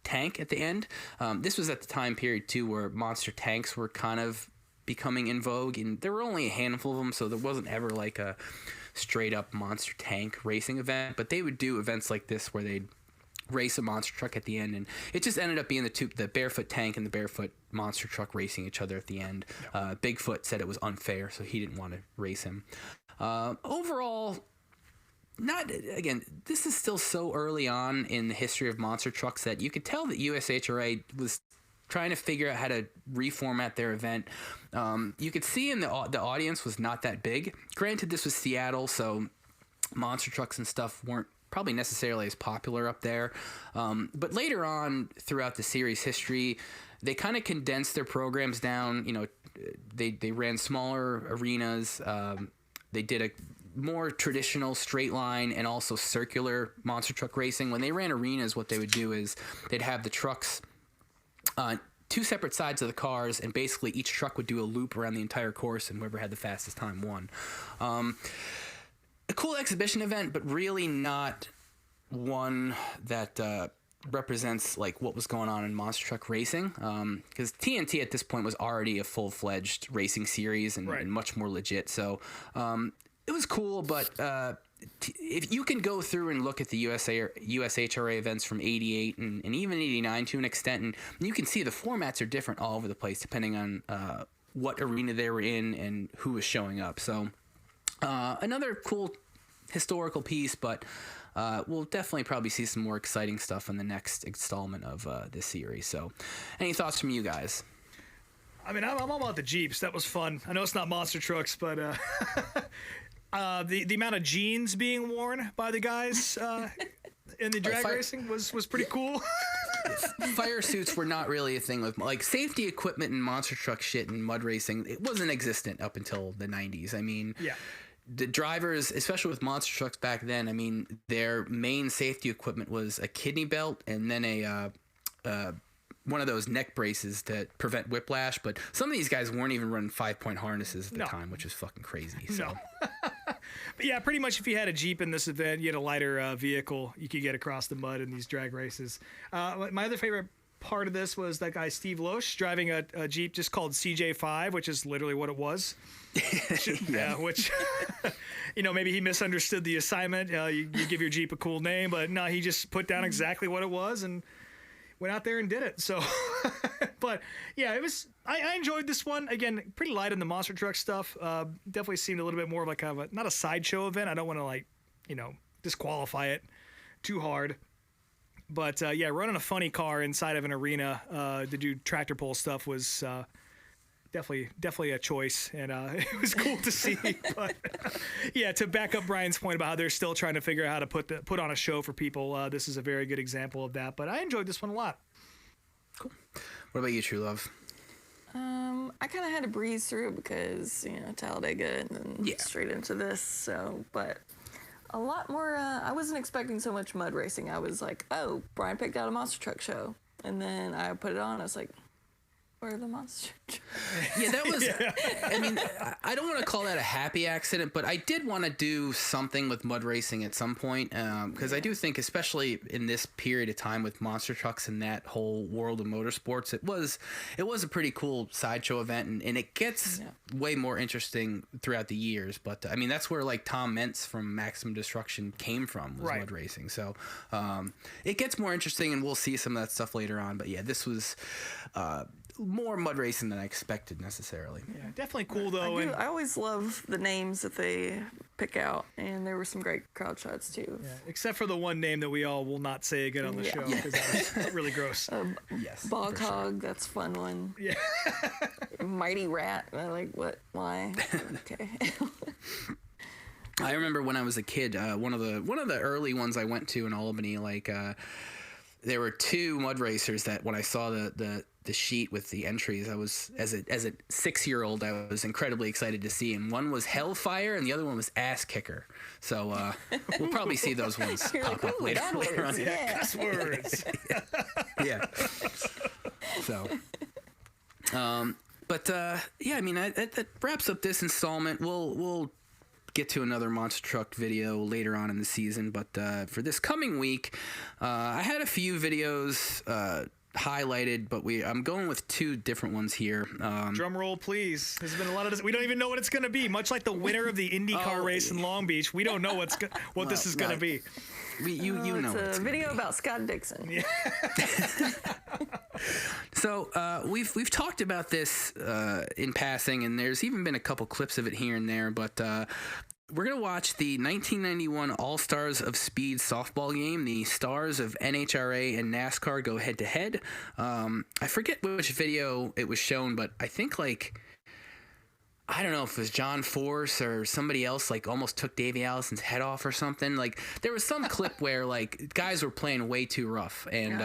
S3: tank at the end. This was at the time period too where monster tanks were kind of becoming in vogue, and there were only a handful of them, so there wasn't ever like a straight up monster tank racing event. But they would do events like this where they'd race a monster truck at the end, and it just ended up being the Barefoot tank and the Barefoot monster truck racing each other at the end. Bigfoot said it was unfair, so he didn't want to race him. Overall, this is still so early on in the history of monster trucks that you could tell that USHRA was trying to figure out how to reformat their event. You could see in the audience was not that big. Granted, this was Seattle, so monster trucks and stuff weren't probably necessarily as popular up there. But later on throughout the series history, they kind of condensed their programs down. They ran smaller arenas. They did a more traditional straight line and also circular monster truck racing. When they ran arenas, what they would do is they'd have the trucks on two separate sides of the cars, and basically each truck would do a loop around the entire course, and whoever had the fastest time won. A cool exhibition event, but really not one that represents like what was going on in monster truck racing. Because TNT at this point was already a full-fledged racing series and much more legit. So it was cool, but if you can go through and look at the USHRA events from '88 and even '89 to an extent, and you can see the formats are different all over the place depending on what arena they were in and who was showing up. So another cool historical piece, but we'll definitely probably see some more exciting stuff in the next installment of this series. So any thoughts from you guys?
S5: I mean, I'm all about the Jeeps. That was fun. I know it's not monster trucks, but the amount of jeans being worn by the guys in the drag racing was pretty cool.
S3: Fire suits were not really a thing with like safety equipment and monster truck shit and mud racing. It wasn't existent up until the 90s. I mean, the drivers, especially with monster trucks back then, I mean, their main safety equipment was a kidney belt and then a one of those neck braces to prevent whiplash. But some of these guys weren't even running 5-point harnesses at the time, which is fucking crazy. So.
S5: But yeah, pretty much if you had a Jeep in this event, you had a lighter vehicle, you could get across the mud in these drag races. My other favorite part of this was that guy Steve Loesch driving a Jeep just called CJ5, which is literally what it was. Which maybe he misunderstood the assignment. You give your Jeep a cool name, but no, he just put down exactly what it was and went out there and did it. So, but yeah, it was. I enjoyed this one. Again, pretty light in the monster truck stuff. Definitely seemed a little bit more of like kind of not a sideshow event. I don't want to disqualify it too hard. But yeah, running a funny car inside of an arena to do tractor pull stuff was definitely a choice, and it was cool to see. But yeah, to back up Brian's point about how they're still trying to figure out how to put on a show for people, this is a very good example of that. But I enjoyed this one a lot.
S3: Cool. What about you, Truelove?
S4: I kind of had to breeze through it because Talladega and then straight into this. So, but a lot more. I wasn't expecting so much mud racing. I was like, oh, Brian picked out a monster truck show, and then I put it on. I was like, Or the monster truck.
S3: Yeah, that was. I mean, I don't want to call that a happy accident, but I did want to do something with mud racing at some point because I do think, especially in this period of time with monster trucks and that whole world of motorsports, it was a pretty cool sideshow event, and it gets way more interesting throughout the years. But I mean, that's where like Tom Mentz from Maximum Destruction came from, was mud racing. So it gets more interesting, and we'll see some of that stuff later on. But yeah, this was. More mud racing than I expected necessarily.
S5: Yeah, definitely cool though.
S4: I always love the names that they pick out, and there were some great crowd shots too.
S5: Yeah, except for the one name that we all will not say again on the show because that was really gross.
S4: Bog Hog, that's a fun one.
S5: Yeah.
S4: Mighty Rat. I like what? Why? Okay.
S3: I remember when I was a kid, one of the early ones I went to in Albany, like there were two mud racers that when I saw the sheet with the entries, I was as a 6-year-old, I was incredibly excited to see. And one was Hellfire, and the other one was Ass Kicker. So we'll probably see those ones pop up later on.
S5: Yeah, cuss words.
S3: Yeah. So, but yeah, I mean, that wraps up this installment. We'll get to another monster truck video later on in the season, but for this coming week, I had a few videos highlighted, but I'm going with two different ones here.
S5: Drum roll, please. There's been a lot of. We don't even know what it's going to be. Much like the winner of the IndyCar race in Long Beach, we don't know what this is going to be.
S3: You know
S4: it's a video about Scott Dixon.
S5: Yeah.
S3: So we've talked about this in passing, and there's even been a couple clips of it here and there, but we're going to watch the 1991 All-Stars of Speed softball game. The stars of NHRA and NASCAR go head-to-head. I forget which video it was shown, but I think, like, I don't know if it was John Force or somebody else, like, almost took Davey Allison's head off or something. Like, there was some clip where, like, guys were playing way too rough. And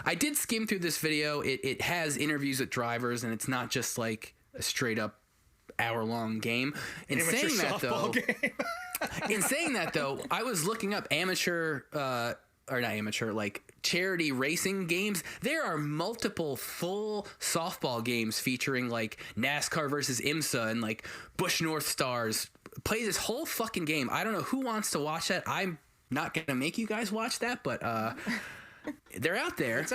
S3: I did skim through this video. It has interviews with drivers, and it's not just, like, a straight-up hour-long game. In saying that, though, I was looking up like charity racing games. There are multiple full softball games featuring like NASCAR versus IMSA and like Busch North Stars. Play this whole fucking game. I don't know who wants to watch that. I'm not gonna make you guys watch that, but they're out there. If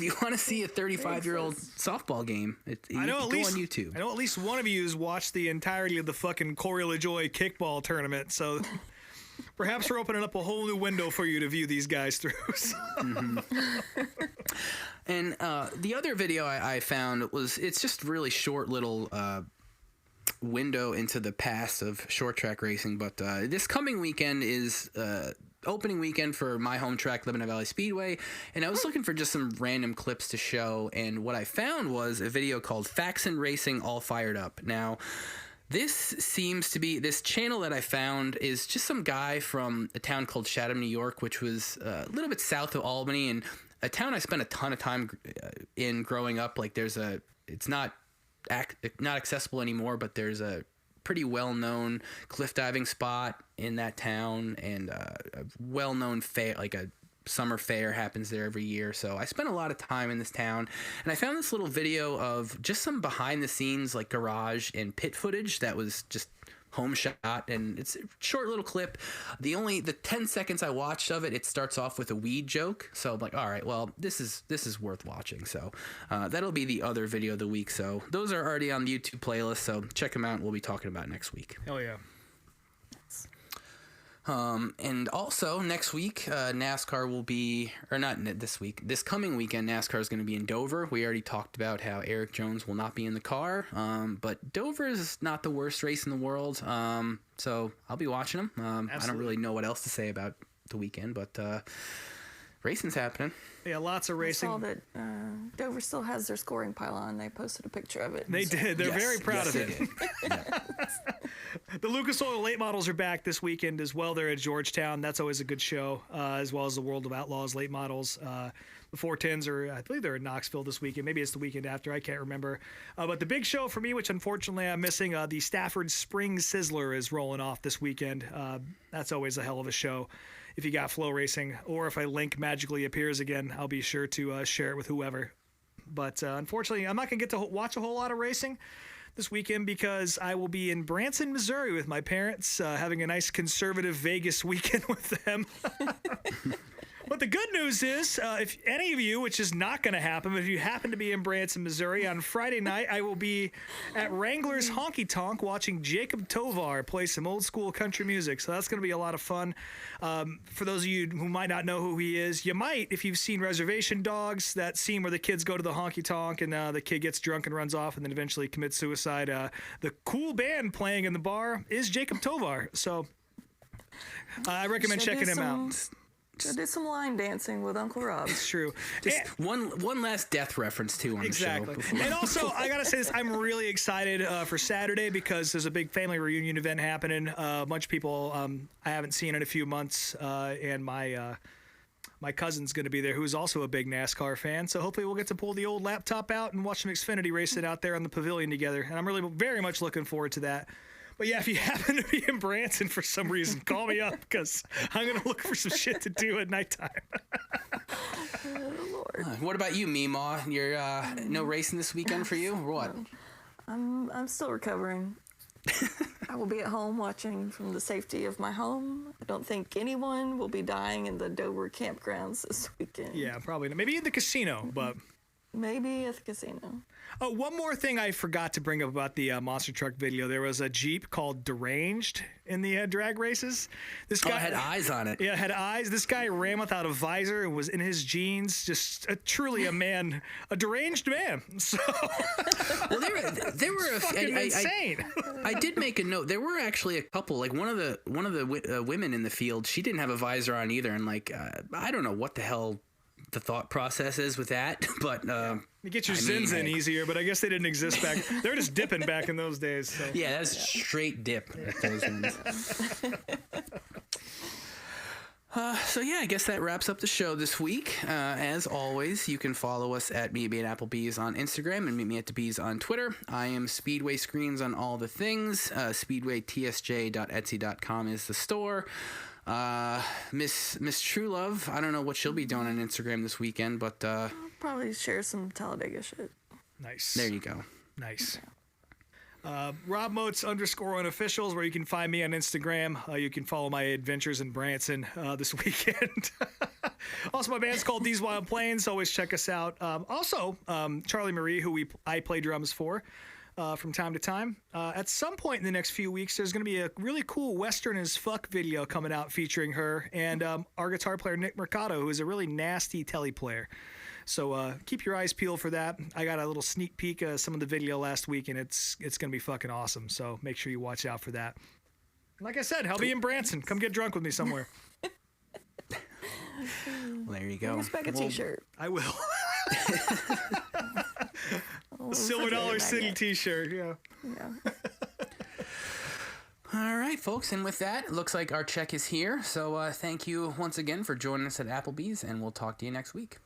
S3: you want to see a 35-year-old softball game,
S5: I know
S3: go
S5: at least
S3: on YouTube.
S5: I know at least one of you has watched the entirety of the fucking Corey LaJoie kickball tournament, so perhaps we're opening up a whole new window for you to view these guys through. So.
S3: Mm-hmm. And the other video I found it's just really short little window into the past of short track racing. But this coming weekend is opening weekend for my home track, Lebanon Valley Speedway, and I was looking for just some random clips to show, and what I found was a video called Faxon Racing All Fired Up. Now, this channel that I found is just some guy from a town called Chatham, New York, which was a little bit south of Albany, and a town I spent a ton of time in growing up. Like, it's not accessible anymore, but there's a pretty well-known cliff diving spot in that town, and a well-known fair, like a summer fair happens there every year. So I spent a lot of time in this town, and I found this little video of just some behind the scenes, like garage and pit footage that was just home shot, and it's a short little clip. The 10 seconds I watched of it, it starts off with a weed joke, so I'm like, all right, well, this is worth watching. So that'll be the other video of the week. So those are already on the YouTube playlist, so check them out. We'll be talking about next week.
S5: Oh yeah.
S3: And also next week, NASCAR will be, or not this week, this coming weekend, NASCAR is going to be in Dover. We already talked about how Eric Jones will not be in the car, but Dover is not the worst race in the world, so I'll be watching them. I don't really know what else to say about the weekend, but racing's happening.
S5: Yeah, lots of racing.
S4: I saw that Dover still has their scoring pylon. They posted a picture of it.
S5: They did. They're very proud of it.
S3: Yeah.
S5: The Lucas Oil late models are back this weekend as well. They're at Georgetown. That's always a good show, as well as the World of Outlaws late models. The 410s are, I believe they're in Knoxville this weekend. Maybe it's the weekend after. I can't remember. But the big show for me, which unfortunately I'm missing, the Stafford Spring Sizzler is rolling off this weekend. That's always a hell of a show. If you got Flow Racing, or if a link magically appears again, I'll be sure to share it with whoever. But unfortunately, I'm not going to get to watch a whole lot of racing this weekend because I will be in Branson, Missouri with my parents, having a nice conservative Vegas weekend with them. But the good news is, if any of you, which is not going to happen, but if you happen to be in Branson, Missouri, on Friday night, I will be at Wrangler's Honky Tonk watching Jacob Tovar play some old school country music. So that's going to be a lot of fun. For those of you who might not know who he is, you might, if you've seen Reservation Dogs, that scene where the kids go to the honky tonk and the kid gets drunk and runs off and then eventually commits suicide. The cool band playing in the bar is Jacob Tovar. So I recommend checking him out.
S4: Go do some line dancing with Uncle Rob.
S5: It's true.
S3: Just one last death reference too on
S5: exactly.
S3: the show.
S5: And also, I gotta say this: I'm really excited for Saturday because there's a big family reunion event happening. A bunch of people I haven't seen in a few months, and my cousin's going to be there, who's also a big NASCAR fan. So hopefully we'll get to pull the old laptop out and watch some Xfinity racing out there on the pavilion together. And I'm really very much looking forward to that. But yeah, if you happen to be in Branson for some reason, call me up because I'm going to look for some shit to do at nighttime.
S4: Lord.
S3: What about you, Meemaw? You're no racing this weekend for you, or what?
S4: I'm still recovering. I will be at home watching from the safety of my home. I don't think anyone will be dying in the Dover campgrounds this weekend.
S5: Yeah, probably not. Maybe in the casino, but...
S4: Maybe at the casino.
S5: Oh, one more thing I forgot to bring up about the monster truck video. There was a Jeep called Deranged in the drag races. This guy
S3: had eyes on it.
S5: Yeah, had eyes. This guy ran without a visor and was in his jeans. Just truly a deranged man. So,
S3: well, there were
S5: insane.
S3: I did make a note. There were actually a couple. Like one of the women in the field, she didn't have a visor on either, and I don't know what the hell the thought process is with that, but
S5: you get your Zyns in easier, but I guess they didn't exist back. They're just dipping back in those days. So.
S3: Yeah, that's straight dip at those ones. So yeah, I guess that wraps up the show this week. As always, you can follow us at Meet Me at Applebee's on Instagram and Meet Me at the Bees on Twitter. I am Speedway Screens on all the things. SpeedwayTSJ.etsy.com is the store. Miss Truelove, I don't know what she'll be doing on Instagram this weekend, but
S4: I'll probably share some Talladega shit.
S5: Nice.
S3: There you go.
S5: Nice. Rob Moats _unofficials, where you can find me on Instagram. You can follow my adventures in Branson this weekend. Also, my band's called These Wild Plains. Always check us out. Also, Charlie Marie, who I play drums for. From time to time. At some point in the next few weeks, there's going to be a really cool Western as fuck video coming out featuring her and our guitar player Nick Mercado, who is a really nasty telly player. So keep your eyes peeled for that. I got a little sneak peek of some of the video last week, and it's going to be fucking awesome. So make sure you watch out for that. Like I said, I'll be in Branson. Come get drunk with me somewhere.
S3: Well, there you go.
S4: Bring us back a t-shirt.
S5: I will. A Silver Dollar City t-shirt, yeah.
S3: All right, folks, and with that, it looks like our check is here. So thank you once again for joining us at Applebee's, and we'll talk to you next week.